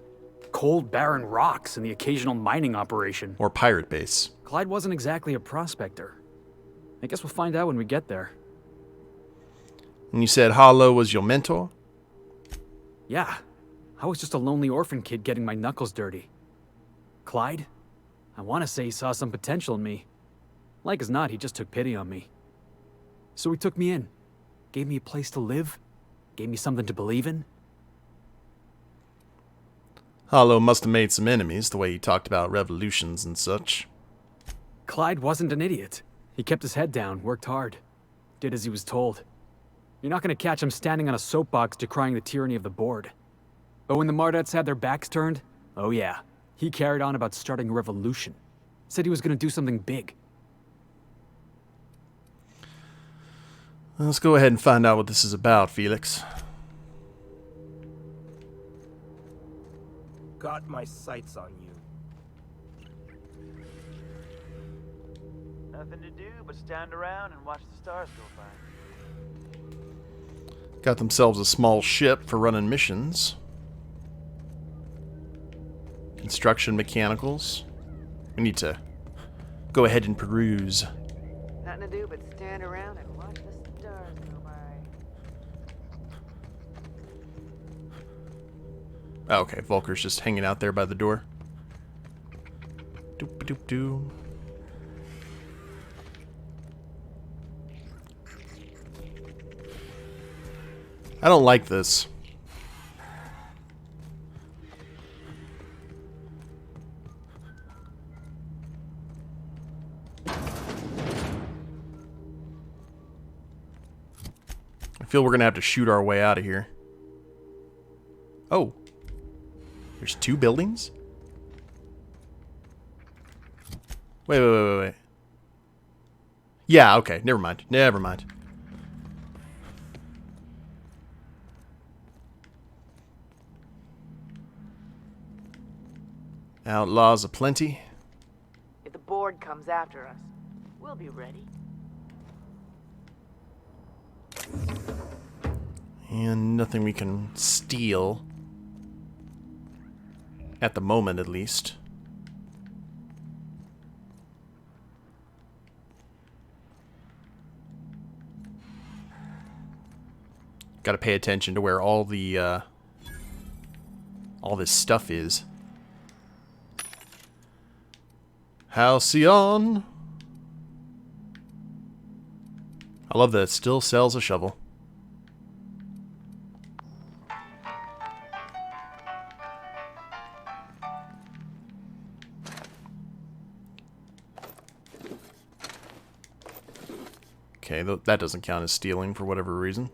Cold, barren rocks and the occasional mining operation. Or pirate base. Clyde wasn't exactly a prospector. I guess we'll find out when we get there. And you said Harlow was your mentor? Yeah. I was just a lonely orphan kid getting my knuckles dirty. Clyde? I want to say he saw some potential in me. Like as not, he just took pity on me. So he took me in. Gave me a place to live. Gave me something to believe in. Harlow must have made some enemies, the way he talked about revolutions and such. Clyde wasn't an idiot. He kept his head down, worked hard. Did as he was told. You're not going to catch him standing on a soapbox decrying the tyranny of the board. But when the Mardettes had their backs turned, oh yeah, he carried on about starting a revolution. Said he was going to do something big. Let's go ahead and find out what this is about, Felix. Got my sights on you. Nothing to do but stand around and watch the stars go by. Got themselves a small ship for running missions. Construction mechanicals. We need to go ahead and peruse. Nothing to do but stand around and watch the stars go by. Oh, okay, Volker's just hanging out there by the door. Doop doop doo. I don't like this. I feel we're gonna have to shoot our way out of here. Oh. There's two buildings? Wait. Yeah, okay, never mind. Outlaws aplenty. If the board comes after us, we'll be ready. And nothing we can steal. At the moment, at least. Gotta pay attention to where all the, all this stuff is. Halcyon! I love that it still sells a shovel. Okay, that doesn't count as stealing for whatever reason.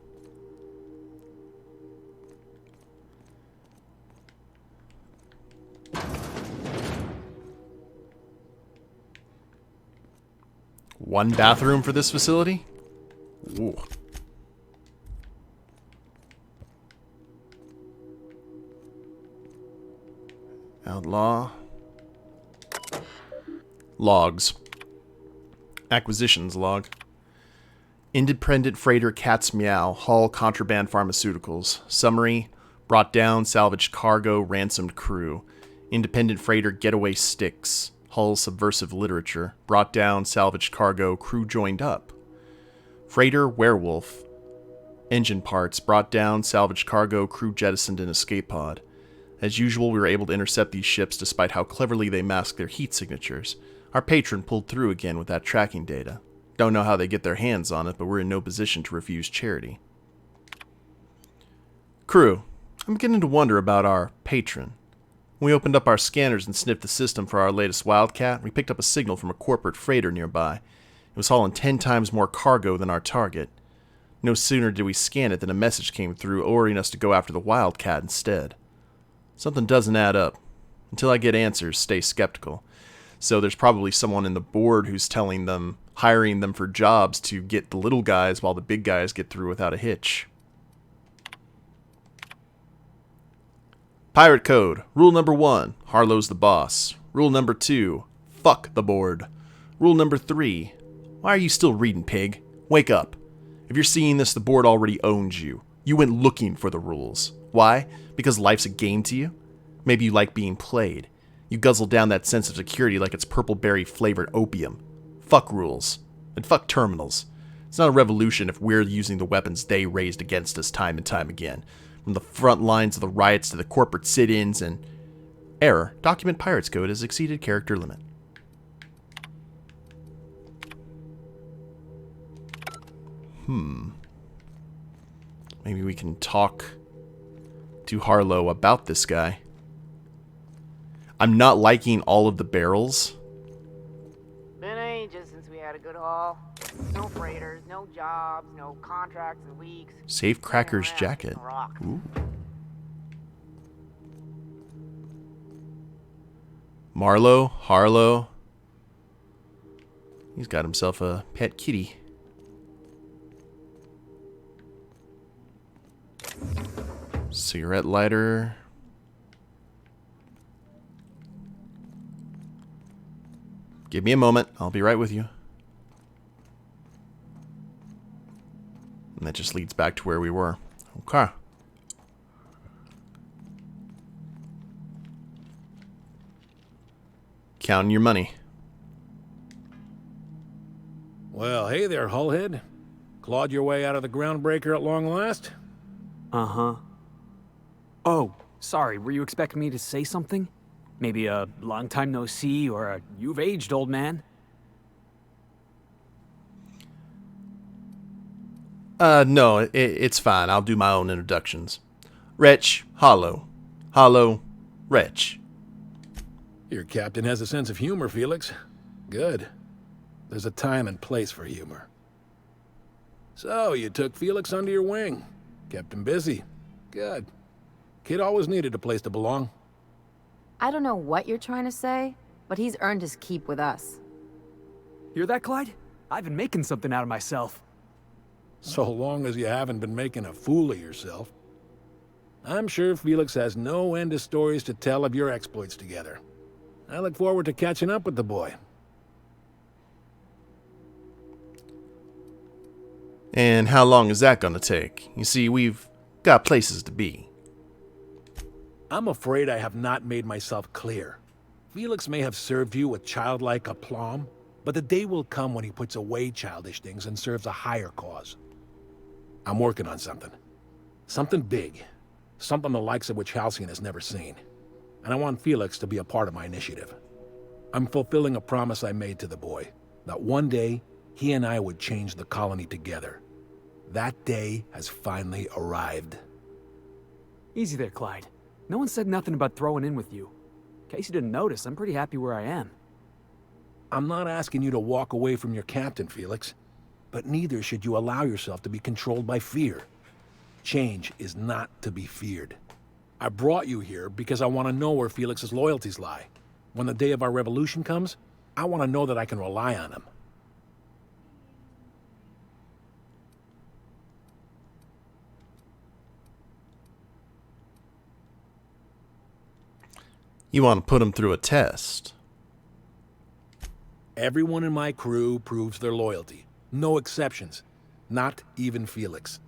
One bathroom for this facility? Ooh. Outlaw. Logs. Acquisitions log. Independent freighter Cat's Meow, haul contraband pharmaceuticals. Summary, brought down salvaged cargo, ransomed crew. Independent freighter Getaway Sticks, hull subversive literature. Brought down salvaged cargo, crew joined up. Freighter Werewolf, engine parts. Brought down salvaged cargo, crew jettisoned in escape pod. As usual, we were able to intercept these ships despite how cleverly they masked their heat signatures. Our patron pulled through again with that tracking data. Don't know how they get their hands on it, but we're in no position to refuse charity. Crew, I'm beginning to wonder about our patron. When we opened up our scanners and sniffed the system for our latest Wildcat, we picked up a signal from a corporate freighter nearby. It was hauling 10 times more cargo than our target. No sooner did we scan it than a message came through ordering us to go after the Wildcat instead. Something doesn't add up. Until I get answers, stay skeptical. So there's probably someone in the board who's telling them, hiring them for jobs to get the little guys while the big guys get through without a hitch. Pirate Code. Rule number 1, Harlow's the boss. Rule number 2, fuck the board. Rule number 3, why are you still reading, pig? Wake up. If you're seeing this, the board already owns you. You went looking for the rules. Why? Because life's a game to you? Maybe you like being played. You guzzle down that sense of security like it's purple berry flavored opium. Fuck rules. And fuck terminals. It's not a revolution if we're using the weapons they raised against us time and time again. From the front lines of the riots to the corporate sit-ins and... Error. Document Pirates Code has exceeded character limit. Maybe we can talk to Harlow about this guy. I'm not liking all of the barrels. Been ages since we had a good haul. No freighters, no jobs, no contracts in weeks. Save Cracker's jacket. Ooh. Harlow. He's got himself a pet kitty. Cigarette lighter. Give me a moment. I'll be right with you. And that just leads back to where we were. Okay. Counting your money. Well, hey there, Hullhead. Clawed your way out of the groundbreaker at long last? Uh-huh. Oh, sorry, were you expecting me to say something? Maybe a long time no see or a you've aged, old man? No, it's fine. I'll do my own introductions. Wretch, Hollow. Hollow, Wretch. Your captain has a sense of humor, Felix. Good. There's a time and place for humor. So, you took Felix under your wing. Kept him busy. Good. Kid always needed a place to belong. I don't know what you're trying to say, but he's earned his keep with us. Hear that, Clyde? I've been making something out of myself. So long as you haven't been making a fool of yourself. I'm sure Felix has no end of stories to tell of your exploits together. I look forward to catching up with the boy. And how long is that gonna take? You see, we've got places to be. I'm afraid I have not made myself clear. Felix may have served you with childlike aplomb, but the day will come when he puts away childish things and serves a higher cause. I'm working on something. Something big. Something the likes of which Halcyon has never seen. And I want Felix to be a part of my initiative. I'm fulfilling a promise I made to the boy, that one day he and I would change the colony together. That day has finally arrived. Easy there, Clyde. No one said nothing about throwing in with you. In case you didn't notice, I'm pretty happy where I am. I'm not asking you to walk away from your captain, Felix. But neither should you allow yourself to be controlled by fear. Change is not to be feared. I brought you here because I want to know where Felix's loyalties lie. When the day of our revolution comes, I want to know that I can rely on him. You want to put him through a test. Everyone in my crew proves their loyalty. No exceptions. Not even Felix.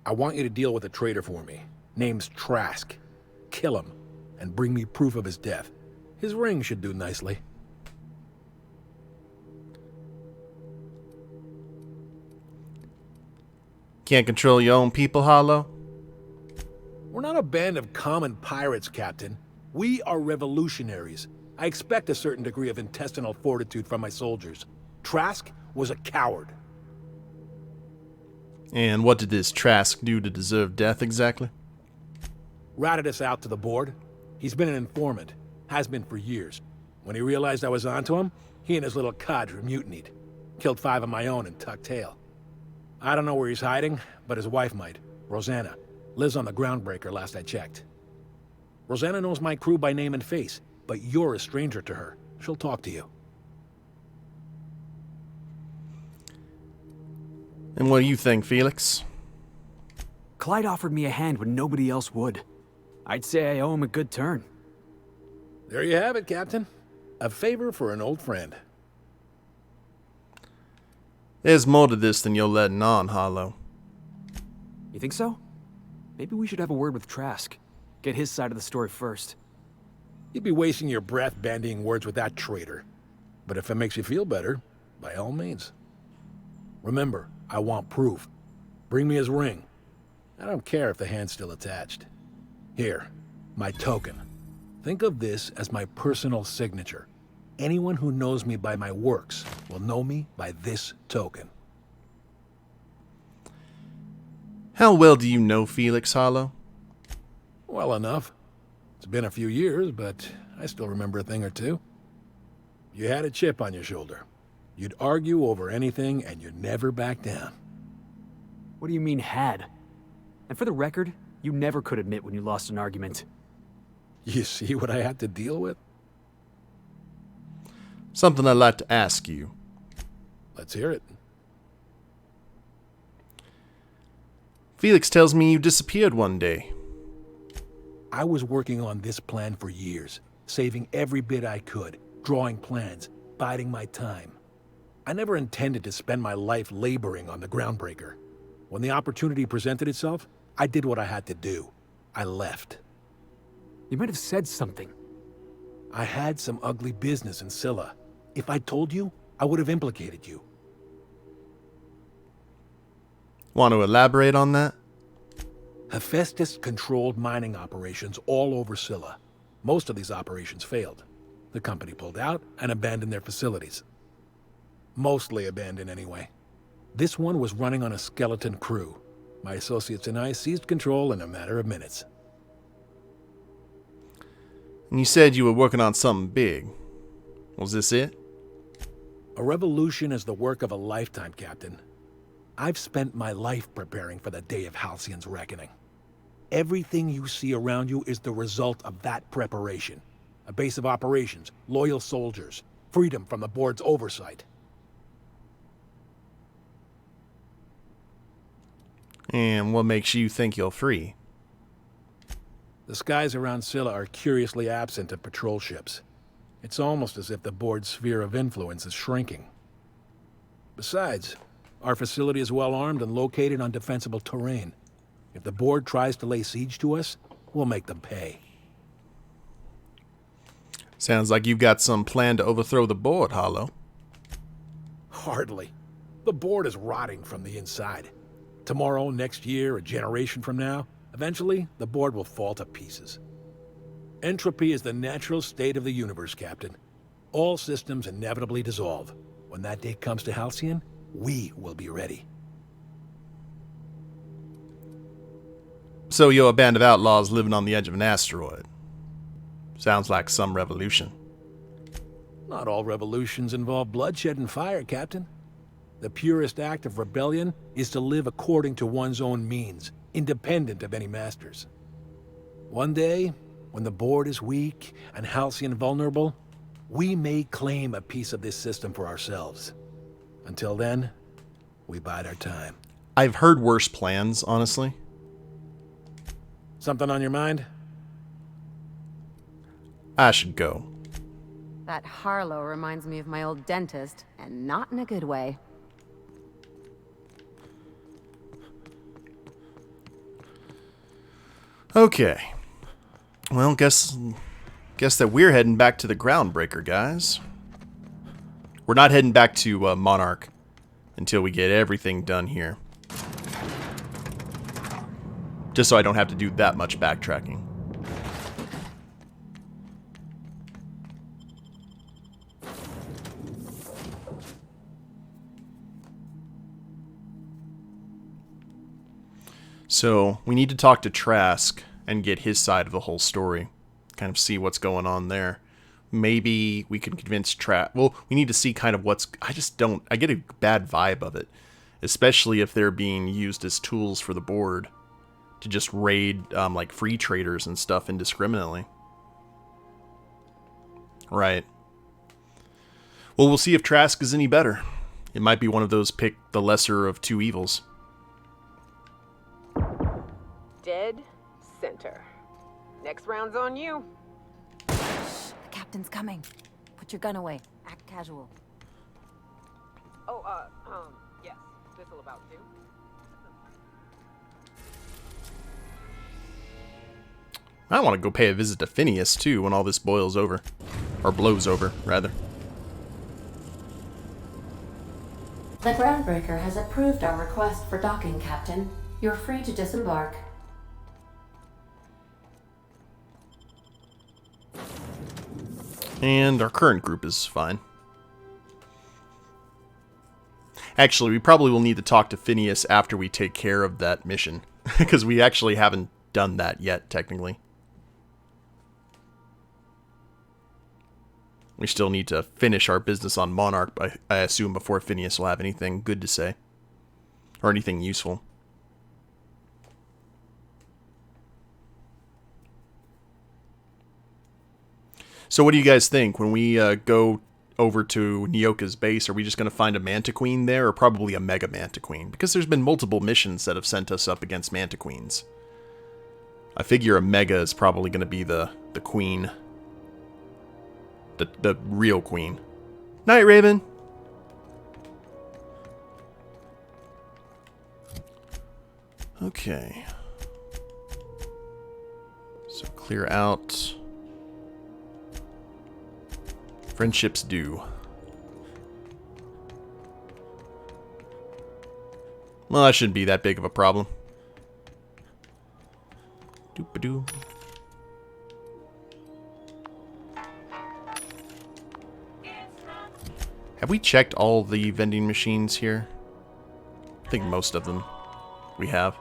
I want you to deal with a traitor for me. Name's Trask. Kill him, and bring me proof of his death. His ring should do nicely. Can't control your own people, Hollow? We're not a band of common pirates, Captain. We are revolutionaries. I expect a certain degree of intestinal fortitude from my soldiers. Trask was a coward. And what did this Trask do to deserve death exactly? Ratted us out to the board. He's been an informant. Has been for years. When he realized I was onto him, he and his little cadre mutinied. Killed 5 of my own and tucked tail. I don't know where he's hiding, but his wife might. Rosanna. Lives on the Groundbreaker last I checked. Rosanna knows my crew by name and face, but you're a stranger to her. She'll talk to you. And what do you think, Felix? Clyde offered me a hand when nobody else would. I'd say I owe him a good turn. There you have it, Captain. A favor for an old friend. There's more to this than you're letting on, Harlow. You think so? Maybe we should have a word with Trask. Get his side of the story first. You'd be wasting your breath bandying words with that traitor. But if it makes you feel better, by all means. Remember, I want proof. Bring me his ring. I don't care if the hand's still attached. Here, my token. Think of this as my personal signature. Anyone who knows me by my works will know me by this token. How well do you know Felix, Harlow? Well enough. It's been a few years, but I still remember a thing or two. You had a chip on your shoulder. You'd argue over anything, and you'd never back down. What do you mean, had? And for the record, you never could admit when you lost an argument. You see what I had to deal with? Something I'd like to ask you. Let's hear it. Felix tells me you disappeared one day. I was working on this plan for years, saving every bit I could, drawing plans, biding my time. I never intended to spend my life laboring on the Groundbreaker. When the opportunity presented itself, I did what I had to do. I left. You might have said something. I had some ugly business in Scylla. If I told you, I would have implicated you. Want to elaborate on that? Hephaestus controlled mining operations all over Scylla. Most of these operations failed. The company pulled out and abandoned their facilities. Mostly abandoned anyway. This one was running on a skeleton crew. My associates and I seized control in a matter of minutes. And you said you were working on something big. Was this it? A revolution is the work of a lifetime, Captain. I've spent my life preparing for the day of Halcyon's reckoning. Everything you see around you is the result of that preparation. A base of operations, loyal soldiers, freedom from the board's oversight. And what makes you think you're free? The skies around Scylla are curiously absent of patrol ships. It's almost as if the board's sphere of influence is shrinking. Besides, our facility is well armed and located on defensible terrain. If the board tries to lay siege to us, we'll make them pay. Sounds like you've got some plan to overthrow the board, Harlow. Hardly. The board is rotting from the inside. Tomorrow, next year, a generation from now, eventually, the board will fall to pieces. Entropy is the natural state of the universe, Captain. All systems inevitably dissolve. When that day comes to Halcyon, we will be ready. So you're a band of outlaws living on the edge of an asteroid. Sounds like some revolution. Not all revolutions involve bloodshed and fire, Captain. The purest act of rebellion is to live according to one's own means, independent of any masters. One day, when the board is weak and Halcyon vulnerable, we may claim a piece of this system for ourselves. Until then, we bide our time. I've heard worse plans, honestly. Something on your mind? I should go. That Harlow reminds me of my old dentist, and not in a good way. Okay. Well, guess that we're heading back to the Groundbreaker, guys. We're not heading back to Monarch until we get everything done here. Just so I don't have to do that much backtracking. So, we need to talk to Trask and get his side of the whole story. kind of see what's going on there. Maybe we can convince well, we need to see kind of what's... I get a bad vibe of it. Especially if they're being used as tools for the board. To just raid, like, free traders and stuff indiscriminately. Right. Well, we'll see if Trask is any better. It might be one of those pick the lesser of two evils. Dead center. Next round's on you. Shh, the captain's coming. Put your gun away. Act casual. Oh, yes. This'll about do. I want to go pay a visit to Phineas, too, when all this boils over. Or blows over, rather. The groundbreaker has approved our request for docking, Captain. You're free to disembark. And our current group is fine. Actually, we probably will need to talk to Phineas after we take care of that mission. Because we actually haven't done that yet, technically. We still need to finish our business on Monarch, I assume, before Phineas will have anything good to say. Or anything useful. So what do you guys think? When we go over to Nyoka's base, are we just going to find a Mantiqueen there, or probably a Mega Mantiqueen? Because there's been multiple missions that have sent us up against Mantiqueens. I figure a Mega is probably going to be the queen. The real queen. Night, Raven! Okay. So clear out. Friendships due. Well, that shouldn't be that big of a problem. Doop-a-doo. Have we checked all the vending machines here? I think most of them we have.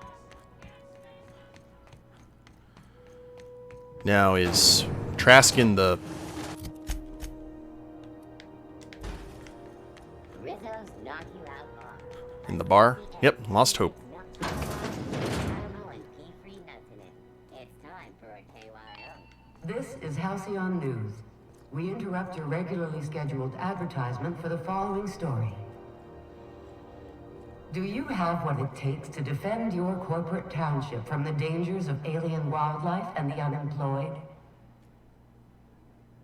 Now, is Trask in the... in the bar? Yep, lost hope. This is Halcyon News. We interrupt your regularly scheduled advertisement for the following story. Do you have what it takes to defend your corporate township from the dangers of alien wildlife and the unemployed?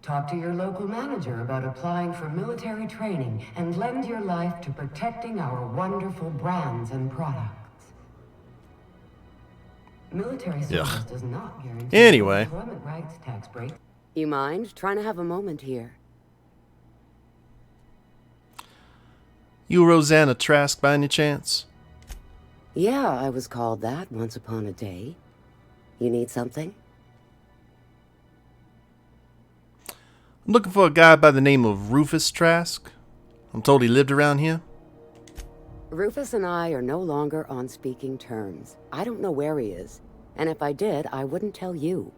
Talk to your local manager about applying for military training and lend your life to protecting our wonderful brands and products. Military service does not guarantee anyway. employment rights tax breaks. You mind trying to have a moment here? You Rosanna Trask by any chance? Yeah, I was called that once upon a day. You need something? I'm looking for a guy by the name of Rufus Trask. I'm told he lived around here. Rufus and I are no longer on speaking terms. I don't know where he is. And if I did, I wouldn't tell you.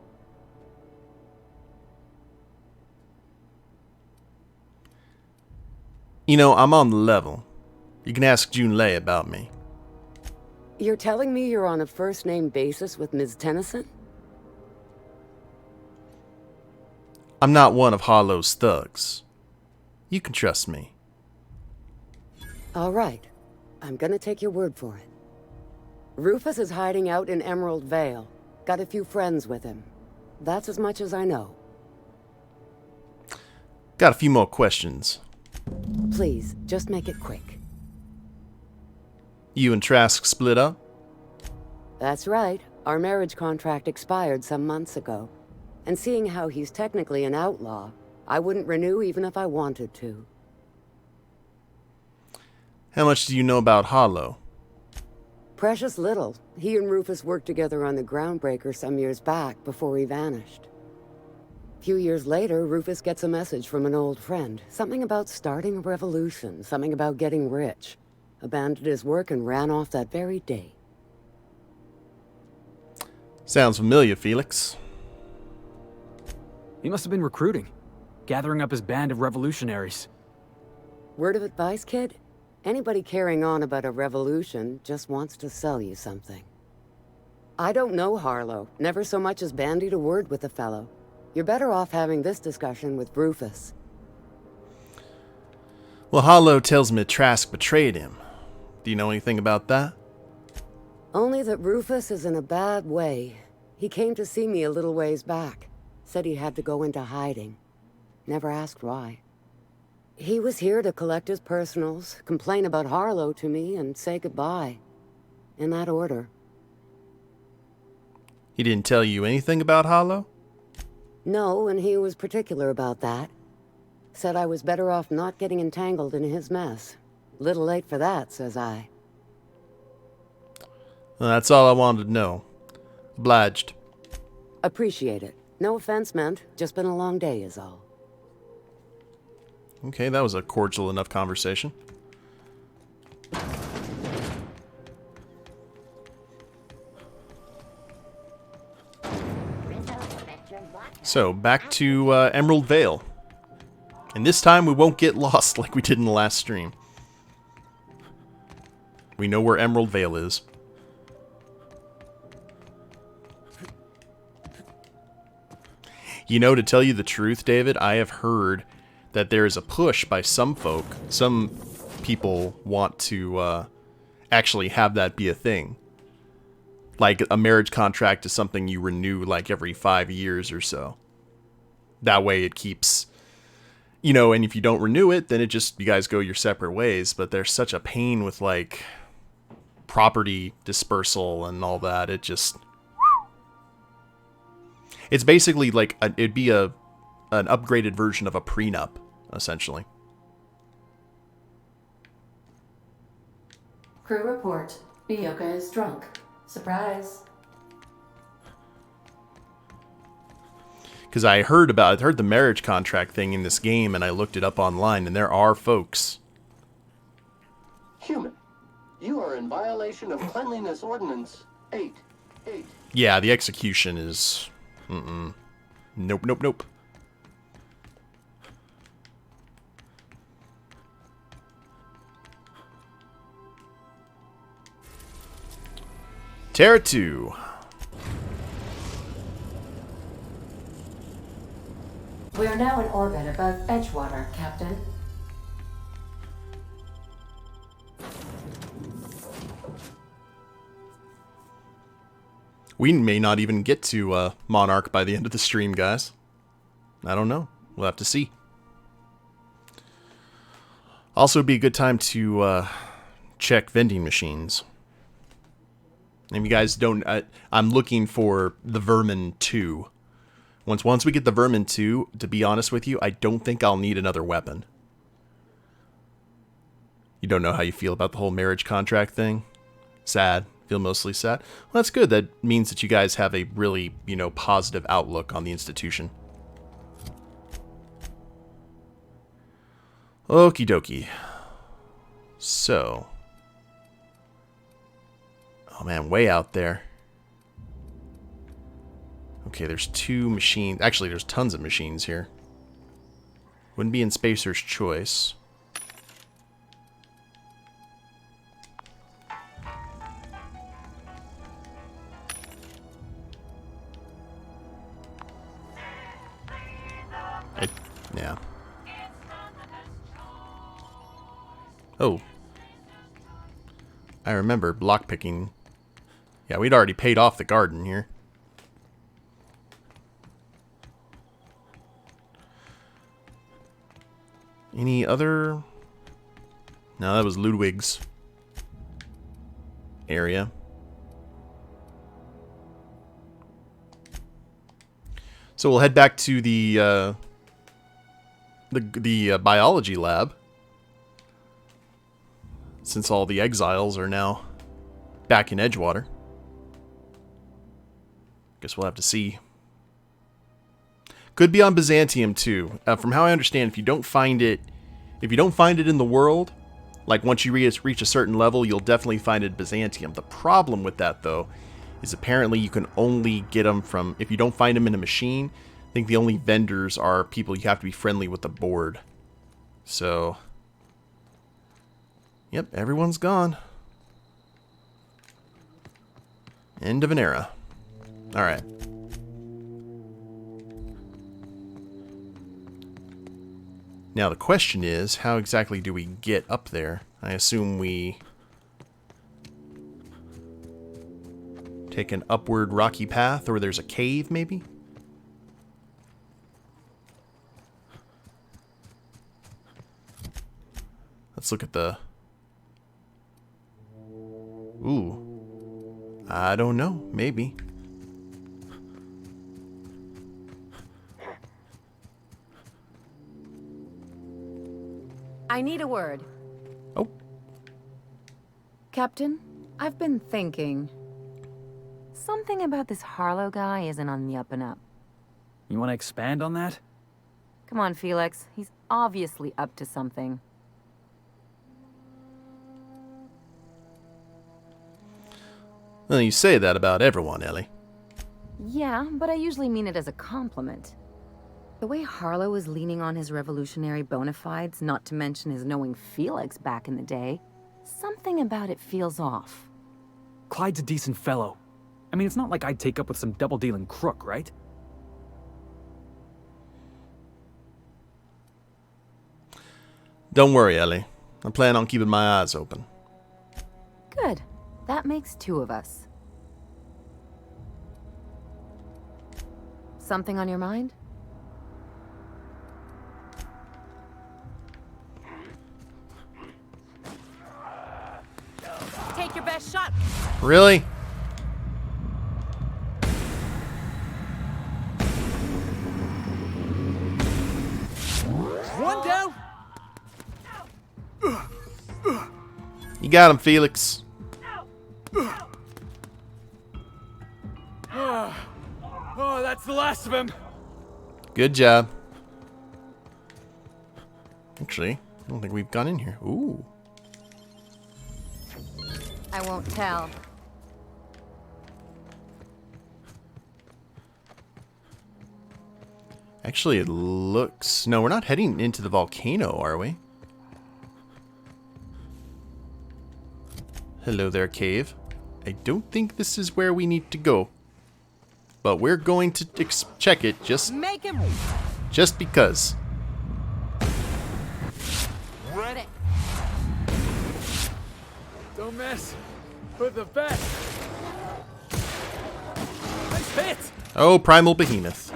You know, I'm on the level. You can ask June Lei about me. You're telling me you're on a first-name basis with Ms. Tennyson? I'm not one of Harlow's thugs. You can trust me. All right. I'm gonna take your word for it. Rufus is hiding out in Emerald Vale. Got a few friends with him. That's as much as I know. Got a few more questions. Please, just make it quick. You and Trask split up? That's right. Our marriage contract expired some months ago. And seeing how he's technically an outlaw, I wouldn't renew even if I wanted to. How much do you know about Harlow? Precious little. He and Rufus worked together on the Groundbreaker some years back before he vanished. A few years later, Rufus gets a message from an old friend. Something about starting a revolution, something about getting rich. Abandoned his work and ran off that very day. Sounds familiar, Felix. He must have been recruiting, gathering up his band of revolutionaries. Word of advice, kid? Anybody carrying on about a revolution just wants to sell you something. I don't know Harlow, never so much as bandied a word with the fellow. You're better off having this discussion with Rufus. Well, Harlow tells me Trask betrayed him. Do you know anything about that? Only that Rufus is in a bad way. He came to see me a little ways back. Said he had to go into hiding. Never asked why. He was here to collect his personals, complain about Harlow to me, and say goodbye. In that order. He didn't tell you anything about Harlow? No, and he was particular about that. Said I was better off not getting entangled in his mess. Little late for that, says I. Well, that's all I wanted to know. Obliged. Appreciate it. No offense meant. Just been a long day is all. Okay, that was a cordial enough conversation. So, back to Emerald Vale. And this time we won't get lost like we did in the last stream. We know where Emerald Vale is. You know, to tell you the truth, David, I have heard that there is a push by some folk. Some people want to actually have that be a thing. Like a marriage contract is something you renew like every 5 years or so. That way it keeps, you know, and if you don't renew it, then it just, you guys go your separate ways. But there's such a pain with like property dispersal and all that. It just, it's basically like, it'd be an upgraded version of a prenup, essentially. Crew report. Bioka is drunk. Surprise. Because I heard the marriage contract thing in this game, and I looked it up online, and there are folks. Human, you are in violation of Cleanliness Ordinance 8. Yeah, the execution is... Nope, nope, nope. Terra 2. We are now in orbit above Edgewater, Captain. We may not even get to Monarch by the end of the stream, guys. I don't know. We'll have to see. Also, it'd be a good time to check vending machines. If you guys don't... I'm looking for the Vermin 2. Once we get the Vermin 2, to be honest with you, I don't think I'll need another weapon. You don't know how you feel about the whole marriage contract thing? Sad. Feel mostly sad? Well, that's good. That means that you guys have a really, you know, positive outlook on the institution. Okie dokie. So. Oh man, way out there. Okay, there's 2 machines. Actually, there's tons of machines here. Wouldn't be in Spacer's Choice. Yeah. Oh. I remember lockpicking. Yeah, we'd already paid off the garden here. Any other... No, that was Ludwig's area. So we'll head back to the biology lab, since all the exiles are now back in Edgewater. Guess we'll have to see. Could be on Byzantium too. From how I understand, if you don't find it in the world, like once you reach a certain level, you'll definitely find it in Byzantium. The problem with that though is apparently you can only get them from, if you don't find them in a machine, think the only vendors are people you have to be friendly with the board. So, yep, everyone's gone. End of an era. Alright. Now the question is, how exactly do we get up there? I assume we take an upward rocky path, or there's a cave, maybe? Let's look at the... Ooh. I don't know. Maybe. I need a word. Oh. Captain, I've been thinking. Something about this Harlow guy isn't on the up and up. You want to expand on that? Come on, Felix. He's obviously up to something. Well, you say that about everyone, Ellie. Yeah, but I usually mean it as a compliment. The way Harlow is leaning on his revolutionary bona fides, not to mention his knowing Felix back in the day, something about it feels off. Clyde's a decent fellow. I mean, it's not like I'd take up with some double-dealing crook, right? Don't worry, Ellie. I plan on keeping my eyes open. Good. That makes two of us. Something on your mind? Take your best shot. Really? One down. You got him, Felix. Oh, that's the last of him. Good job. Actually, I don't think we've gone in here. Ooh. I won't tell. Actually, it looks... No, we're not heading into the volcano, are we? Hello there, cave. I don't think this is where we need to go. But we're going to check it just because. Ready. Don't mess with the best. Nice hit. Oh, Primal Behemoth.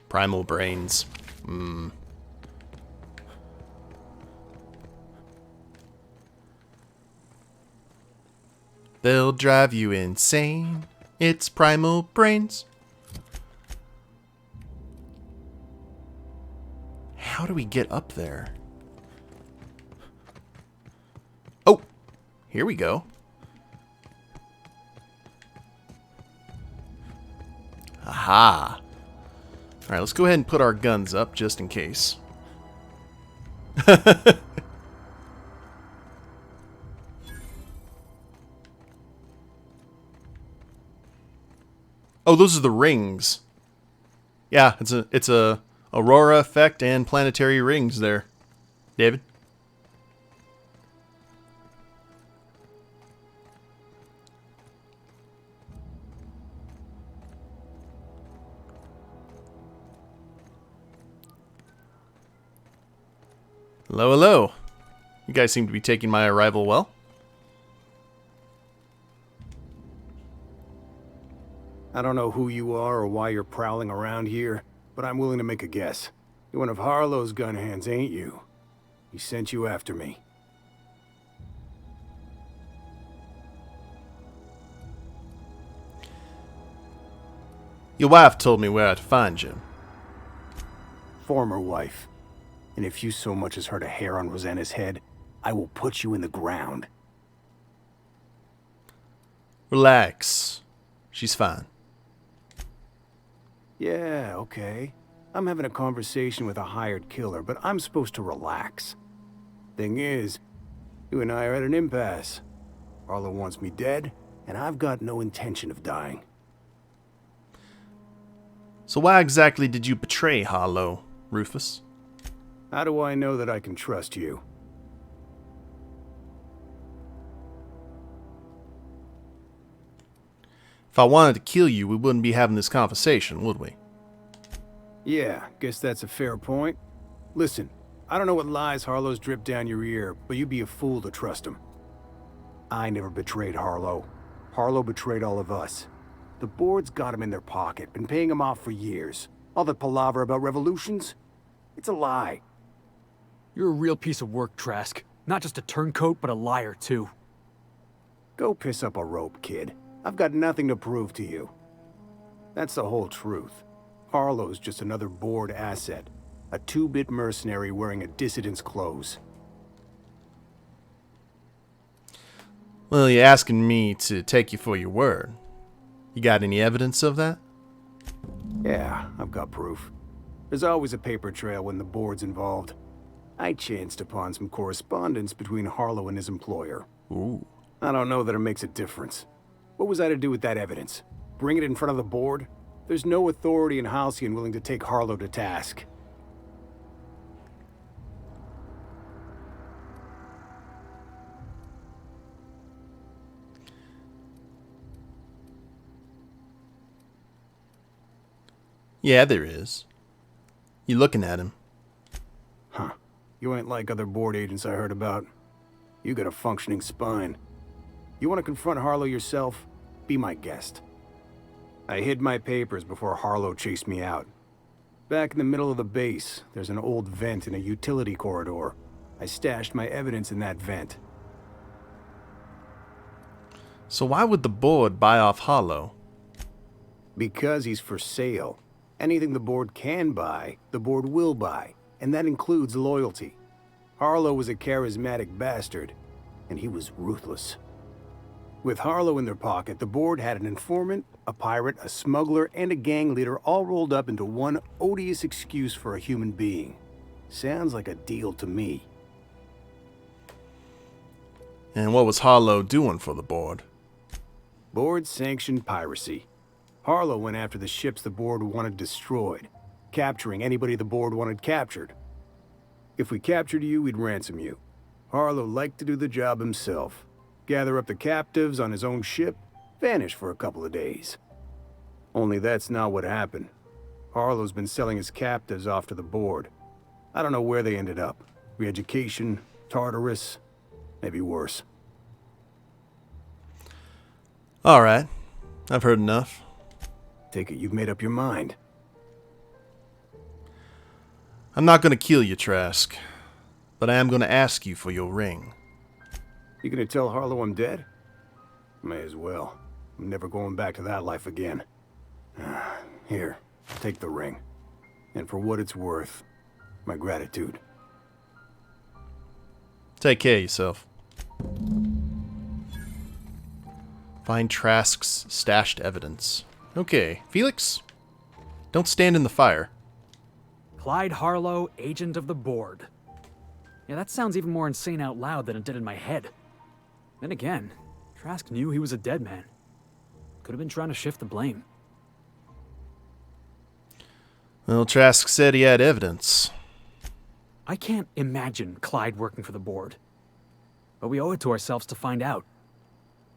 Primal Brains. They'll drive you insane. It's Primal Brains. How do we get up there? Oh, here we go. Aha. All right, let's go ahead and put our guns up just in case. Oh, those are the rings. Yeah, it's a aurora effect and planetary rings there. David? Hello, hello. You guys seem to be taking my arrival well. I don't know who you are or why you're prowling around here, but I'm willing to make a guess. You're one of Harlow's gun hands, ain't you? He sent you after me. Your wife told me where to find you. Former wife. And if you so much as hurt a hair on Rosanna's head, I will put you in the ground. Relax. She's fine. Yeah, okay. I'm having a conversation with a hired killer, but I'm supposed to relax. Thing is, You and I are at an impasse. Harlow wants me dead, and I've got no intention of dying. So why exactly did you betray Harlow, Rufus? How do I know that I can trust you? If I wanted to kill you, we wouldn't be having this conversation, would we? Yeah, guess that's a fair point. Listen, I don't know what lies Harlow's dripped down your ear, but you'd be a fool to trust him. I never betrayed Harlow. Harlow betrayed all of us. The board's got him in their pocket, been paying him off for years. All the palaver about revolutions? It's a lie. You're a real piece of work, Trask. Not just a turncoat, but a liar, too. Go piss up a rope, kid. I've got nothing to prove to you. That's the whole truth. Harlow's just another board asset. A two-bit mercenary wearing a dissident's clothes. Well, you're asking me to take you for your word. You got any evidence of that? Yeah, I've got proof. There's always a paper trail when the board's involved. I chanced upon some correspondence between Harlow and his employer. Ooh. I don't know that it makes a difference. What was I to do with that evidence? Bring it in front of the board? There's no authority in Halcyon willing to take Harlow to task. Yeah, there is. You looking at him? Huh. You ain't like other board agents I heard about. You got a functioning spine. You want to confront Harlow yourself? Be my guest. I hid my papers before Harlow chased me out. Back in the middle of the base, there's an old vent in a utility corridor. I stashed my evidence in that vent. So why would the board buy off Harlow? Because he's for sale. Anything the board can buy, the board will buy, and that includes loyalty. Harlow was a charismatic bastard, and he was ruthless. With Harlow in their pocket, the board had an informant, a pirate, a smuggler, and a gang leader all rolled up into one odious excuse for a human being. Sounds like a deal to me. And what was Harlow doing for the board? Board-sanctioned piracy. Harlow went after the ships the board wanted destroyed, capturing anybody the board wanted captured. If we captured you, we'd ransom you. Harlow liked to do the job himself. Gather up the captives on his own ship, vanish for a couple of days. Only that's not what happened. Harlow's been selling his captives off to the board. I don't know where they ended up. Re-education, Tartarus, maybe worse. Alright, I've heard enough. Take it you've made up your mind. I'm not gonna kill you, Trask, but I am gonna ask you for your ring. You gonna tell Harlow I'm dead? May as well. I'm never going back to that life again. Here, take the ring. And for what it's worth, my gratitude. Take care of yourself. Find Trask's stashed evidence. Okay, Felix, don't stand in the fire. Clyde Harlow, agent of the board. Yeah, that sounds even more insane out loud than it did in my head. Then again, Trask knew he was a dead man. Could have been trying to shift the blame. Well, Trask said he had evidence. I can't imagine Clyde working for the board. But we owe it to ourselves to find out.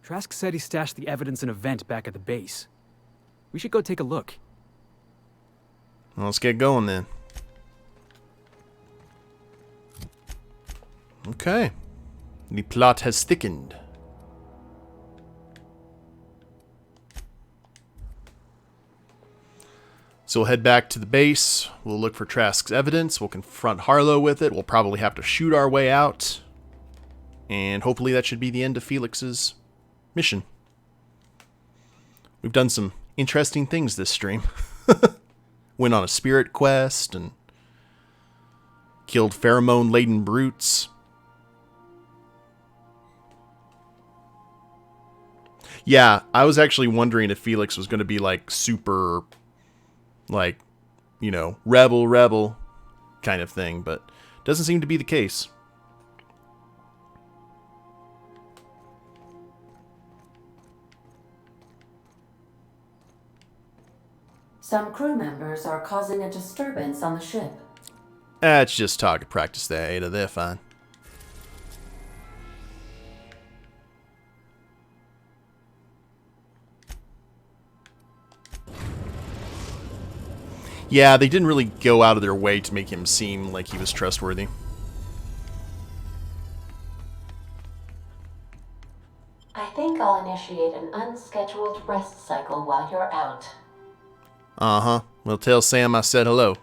Trask said he stashed the evidence in a vent back at the base. We should go take a look. Well, let's get going then. Okay. The plot has thickened. So we'll head back to the base. We'll look for Trask's evidence. We'll confront Harlow with it. We'll probably have to shoot our way out. And hopefully that should be the end of Felix's mission. We've done some interesting things this stream. Went on a spirit quest and killed pheromone-laden brutes. Yeah, I was actually wondering if Felix was going to be like super, like, you know, rebel kind of thing, but doesn't seem to be the case. Some crew members are causing a disturbance on the ship. It's just target practice there, Ada. They're fine. Yeah, they didn't really go out of their way to make him seem like he was trustworthy. I think I'll initiate an unscheduled rest cycle while you're out. Uh-huh. Well, tell Sam I said hello.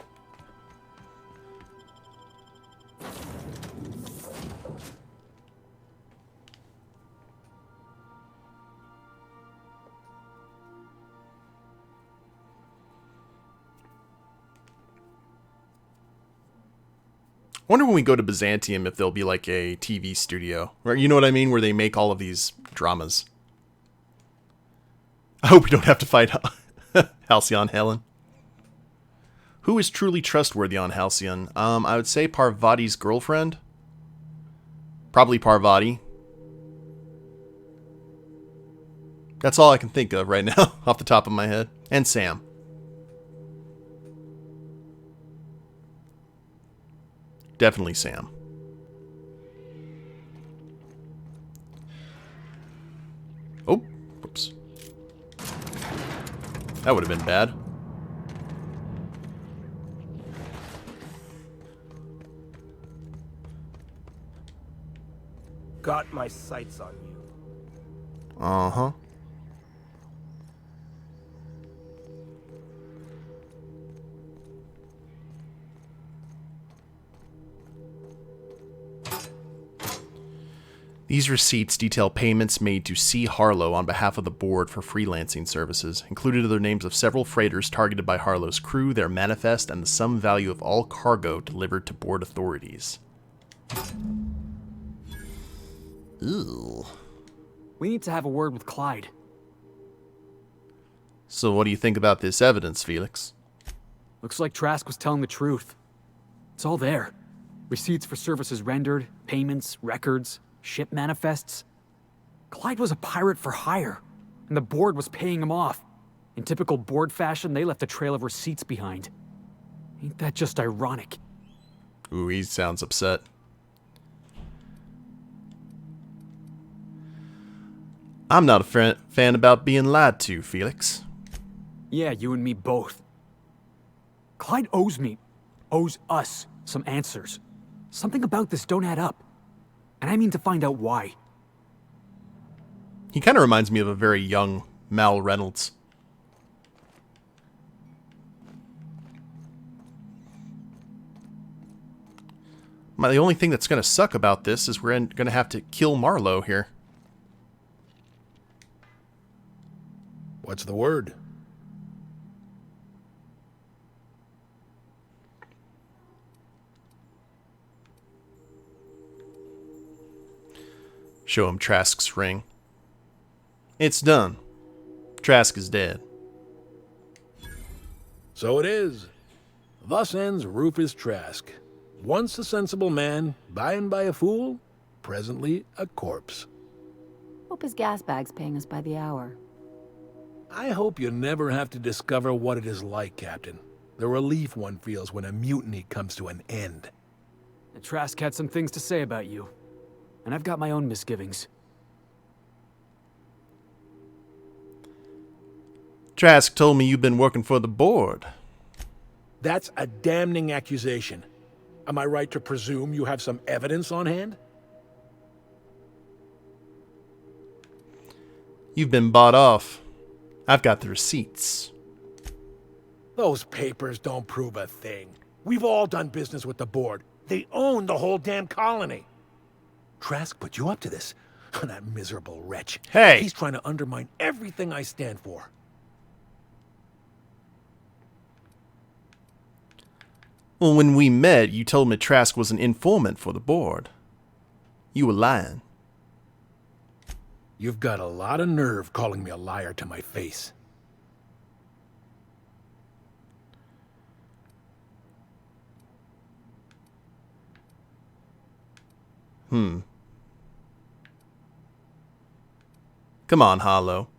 Wonder when we go to Byzantium if there'll be like a TV studio. Or, you know what I mean? Where they make all of these dramas. I hope we don't have to fight Halcyon Helen. Who is truly trustworthy on Halcyon? I would say Parvati's girlfriend. Probably Parvati. That's all I can think of right now, off the top of my head. And Sam. Definitely Sam. Oh, whoops. That would have been bad. Got my sights on you. Uh-huh. These receipts detail payments made to C. Harlow on behalf of the board for freelancing services. Included are the names of several freighters targeted by Harlow's crew, their manifest, and the sum value of all cargo delivered to board authorities. Ew. We need to have a word with Clyde. So what do you think about this evidence, Felix? Looks like Trask was telling the truth. It's all there. Receipts for services rendered, payments, records, ship manifests. Clyde was a pirate for hire, and the board was paying him off. In typical board fashion, they left a trail of receipts behind. Ain't that just ironic? Ooh, he sounds upset. I'm not a fan about being lied to, Felix. Yeah, you and me both. Clyde owes us some answers. Something about this don't add up. And I mean to find out why. He kind of reminds me of a very young Mal Reynolds. The only thing that's going to suck about this is we're going to have to kill Marlowe here. What's the word? Show him Trask's ring. It's done. Trask is dead. So it is. Thus ends Rufus Trask. Once a sensible man, by and by a fool, presently a corpse. Hope his gas bag's paying us by the hour. I hope you never have to discover what it is like, Captain. The relief one feels when a mutiny comes to an end. And Trask had some things to say about you. And I've got my own misgivings. Trask told me you've been working for the board. That's a damning accusation. Am I right to presume you have some evidence on hand? You've been bought off. I've got the receipts. Those papers don't prove a thing. We've all done business with the board. They own the whole damn colony. Trask put you up to this. That miserable wretch. Hey! He's trying to undermine everything I stand for. Well, when we met, you told me Trask was an informant for the board. You were lying. You've got a lot of nerve calling me a liar to my face. Come on, Harlow.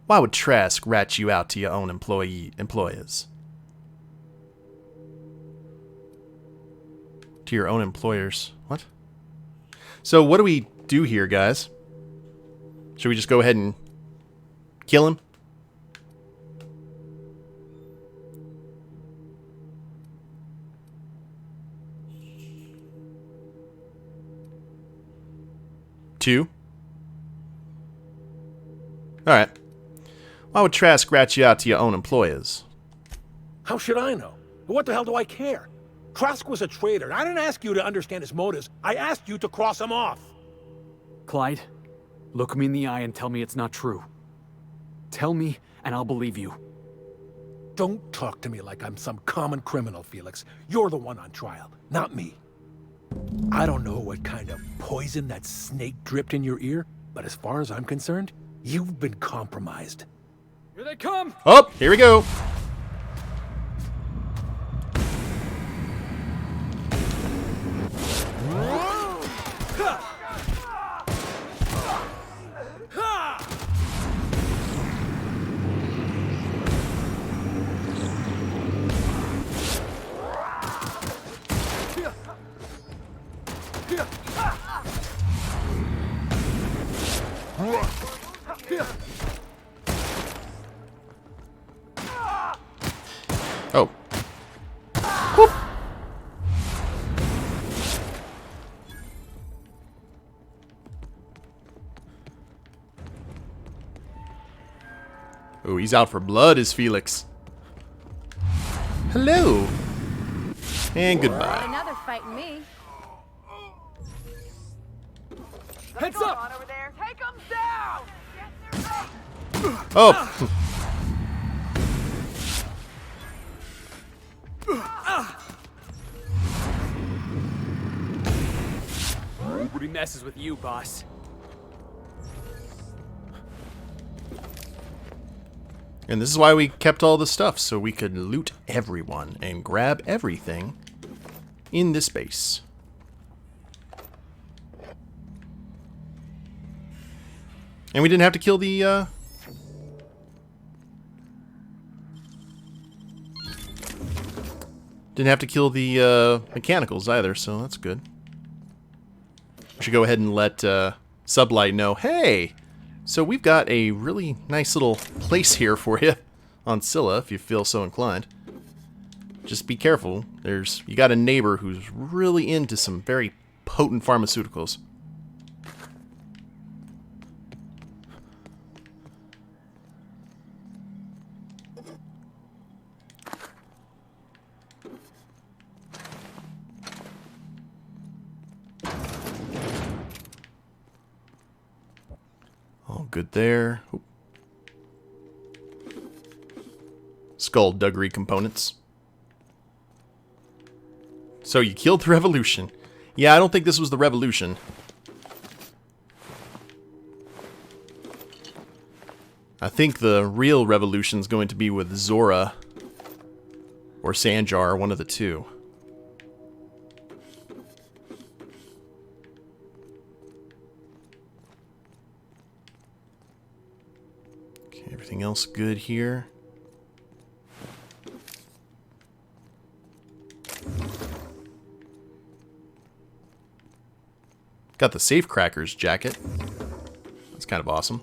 Why would Trask rat you out to your own employers? to your own employers. What? So what do we do here, guys? Should we just go ahead and kill him? Two? Alright. Why would Trask rat you out to your own employers? How should I know? What the hell do I care? Trask was a traitor. I didn't ask you to understand his motives. I asked you to cross him off. Clyde, look me in the eye and tell me it's not true. Tell me, and I'll believe you. Don't talk to me like I'm some common criminal, Felix. You're the one on trial, not me. I don't know what kind of poison that snake dripped in your ear, but as far as I'm concerned, you've been compromised. Here they come! Oh, here we go. Oh. Whoop. Oh, he's out for blood, is Felix. Hello. And goodbye. Another fighting me. Heads up! Over there. Take them down! Oh. Nobody messes with you, boss. And this is why we kept all the stuff, so we could loot everyone and grab everything in this base. And we didn't have to kill the, mechanicals either, so that's good. We should go ahead and let, Sublight know, hey! So we've got a really nice little place here for you on Scylla, if you feel so inclined. Just be careful. You got a neighbor who's really into some very potent pharmaceuticals. All good there. Oop. Skullduggery components. So you killed the Revolution. Yeah, I don't think this was the Revolution. I think the real Revolution's going to be with Zora or Sanjar, one of the two. Okay, everything else good here. Got the Safecrackers jacket. That's kind of awesome.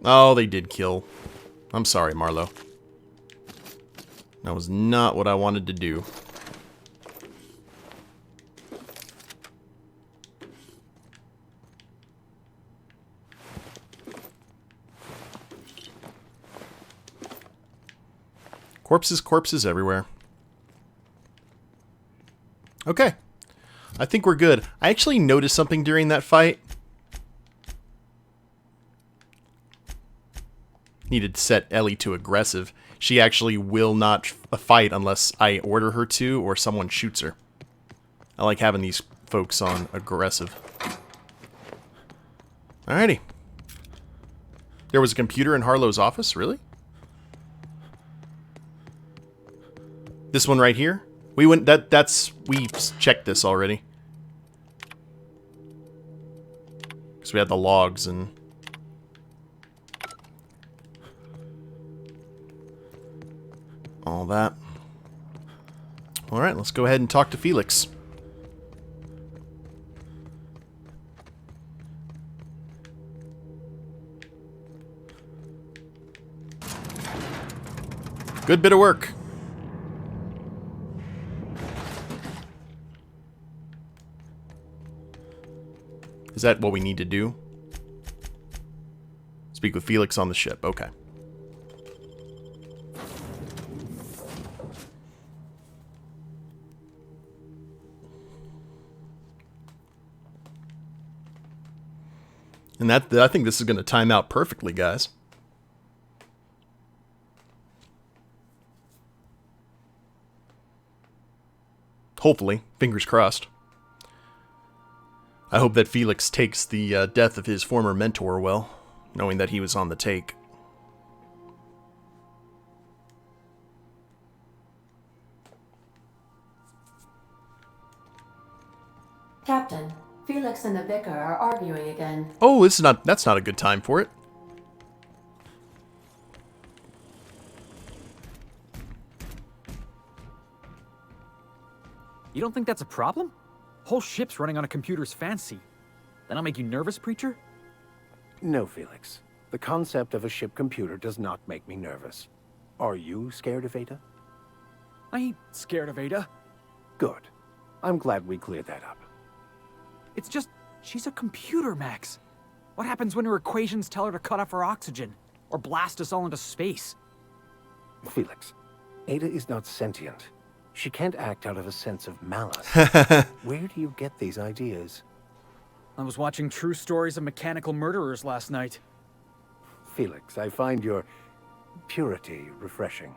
Oh, they did kill. I'm sorry, Marlowe. That was not what I wanted to do. Corpses everywhere. Okay. I think we're good. I actually noticed something during that fight. Needed to set Ellie to aggressive. She actually will not fight unless I order her to or someone shoots her. I like having these folks on aggressive. Alrighty. There was a computer in Harlow's office? Really? This one right here? We went we checked this already. Because we had the logs and all that. Alright, let's go ahead and talk to Felix. Good bit of work. Is that what we need to do? Speak with Felix on the ship. Okay. And I think this is going to time out perfectly, guys. Hopefully. Fingers crossed. I hope that Felix takes the death of his former mentor well, knowing that he was on the take. Captain, Felix and the Vicar are arguing again. Oh, that's not a good time for it. You don't think that's a problem? Whole ship's running on a computer's fancy. That'll make you nervous, Preacher? No, Felix. The concept of a ship computer does not make me nervous. Are you scared of Ada? I ain't scared of Ada. Good. I'm glad we cleared that up. It's just, she's a computer, Max. What happens when her equations tell her to cut off her oxygen? Or blast us all into space? Felix, Ada is not sentient. She can't act out of a sense of malice. Where do you get these ideas? I was watching true stories of mechanical murderers last night. Felix, I find your purity refreshing.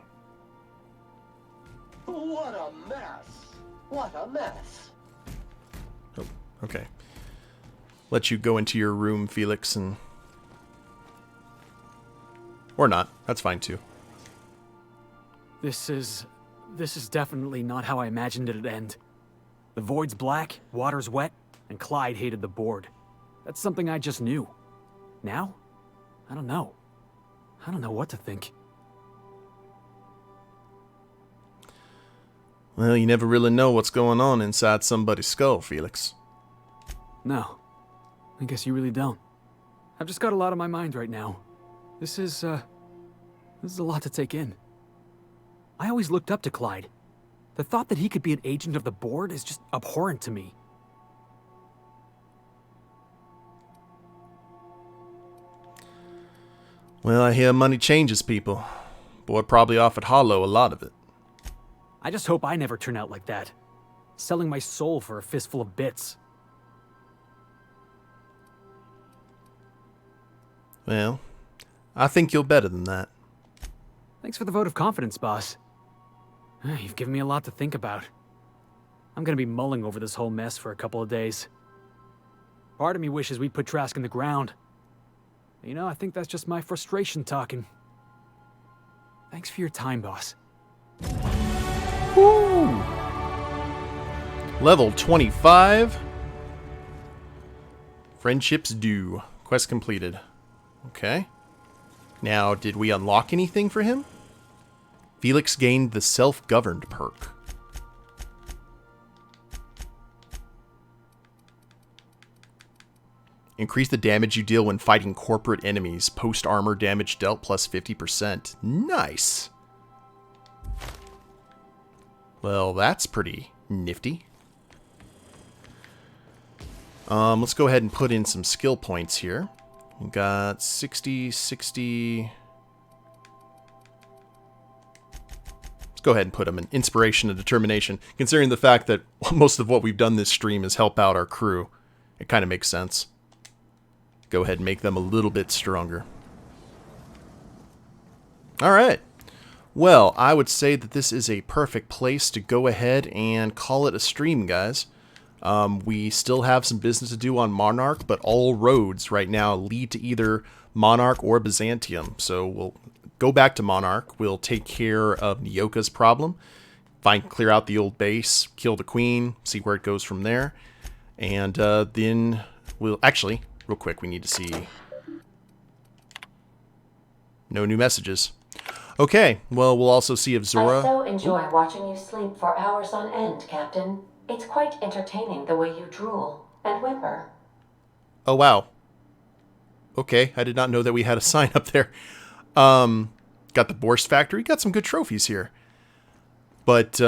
What a mess! What a mess! Oh, okay. Let you go into your room, Felix, and... Or not. That's fine, too. This is definitely not how I imagined it'd end. The void's black, water's wet, and Clyde hated the board. That's something I just knew. Now? I don't know. I don't know what to think. Well, you never really know what's going on inside somebody's skull, Felix. No. I guess you really don't. I've just got a lot on my mind right now. This is a lot to take in. I always looked up to Clyde. The thought that he could be an agent of the board is just abhorrent to me. Well, I hear money changes people. Board probably offered Harlow a lot of it. I just hope I never turn out like that. Selling my soul for a fistful of bits. Well, I think you're better than that. Thanks for the vote of confidence, boss. You've given me a lot to think about. I'm gonna be mulling over this whole mess for a couple of days. Part of me wishes we'd put Trask in the ground. You know, I think that's just my frustration talking. Thanks for your time, boss. Woo! Level 25. Friendships due. Quest completed. Okay. Now, did we unlock anything for him? Felix gained the self-governed perk. Increase the damage you deal when fighting corporate enemies. Post-armor damage dealt plus 50%. Nice. Well, that's pretty nifty. Let's go ahead and put in some skill points here. We got 60, 60... Let's go ahead and put them in inspiration and determination. Considering the fact that most of what we've done this stream is help out our crew, it kind of makes sense. Go ahead and make them a little bit stronger. Alright. Well, I would say that this is a perfect place to go ahead and call it a stream, guys. We still have some business to do on Monarch, but all roads right now lead to either Monarch or Byzantium. So we'll go back to Monarch. We'll take care of Nyoka's problem, clear out the old base, kill the queen, see where it goes from there. And then we'll... Actually, real quick, we need to see... No new messages. Okay, well, we'll also see if Zora... I so enjoy watching you sleep for hours on end, Captain. It's quite entertaining the way you drool and whimper. Oh, wow. Okay, I did not know that we had a sign up there. Got the Borst Factory, got some good trophies here. But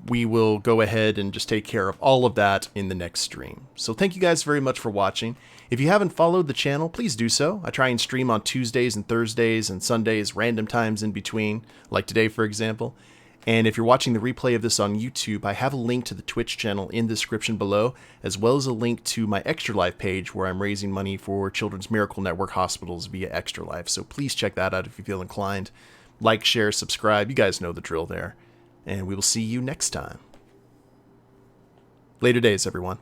we will go ahead and just take care of all of that in the next stream. So thank you guys very much for watching. If you haven't followed the channel, please do so. I try and stream on Tuesdays and Thursdays and Sundays, random times in between, like today, for example. And if you're watching the replay of this on YouTube, I have a link to the Twitch channel in the description below, as well as a link to my Extra Life page where I'm raising money for Children's Miracle Network hospitals via Extra Life. So please check that out if you feel inclined. Like, share, subscribe. You guys know the drill there. And we will see you next time. Later days, everyone.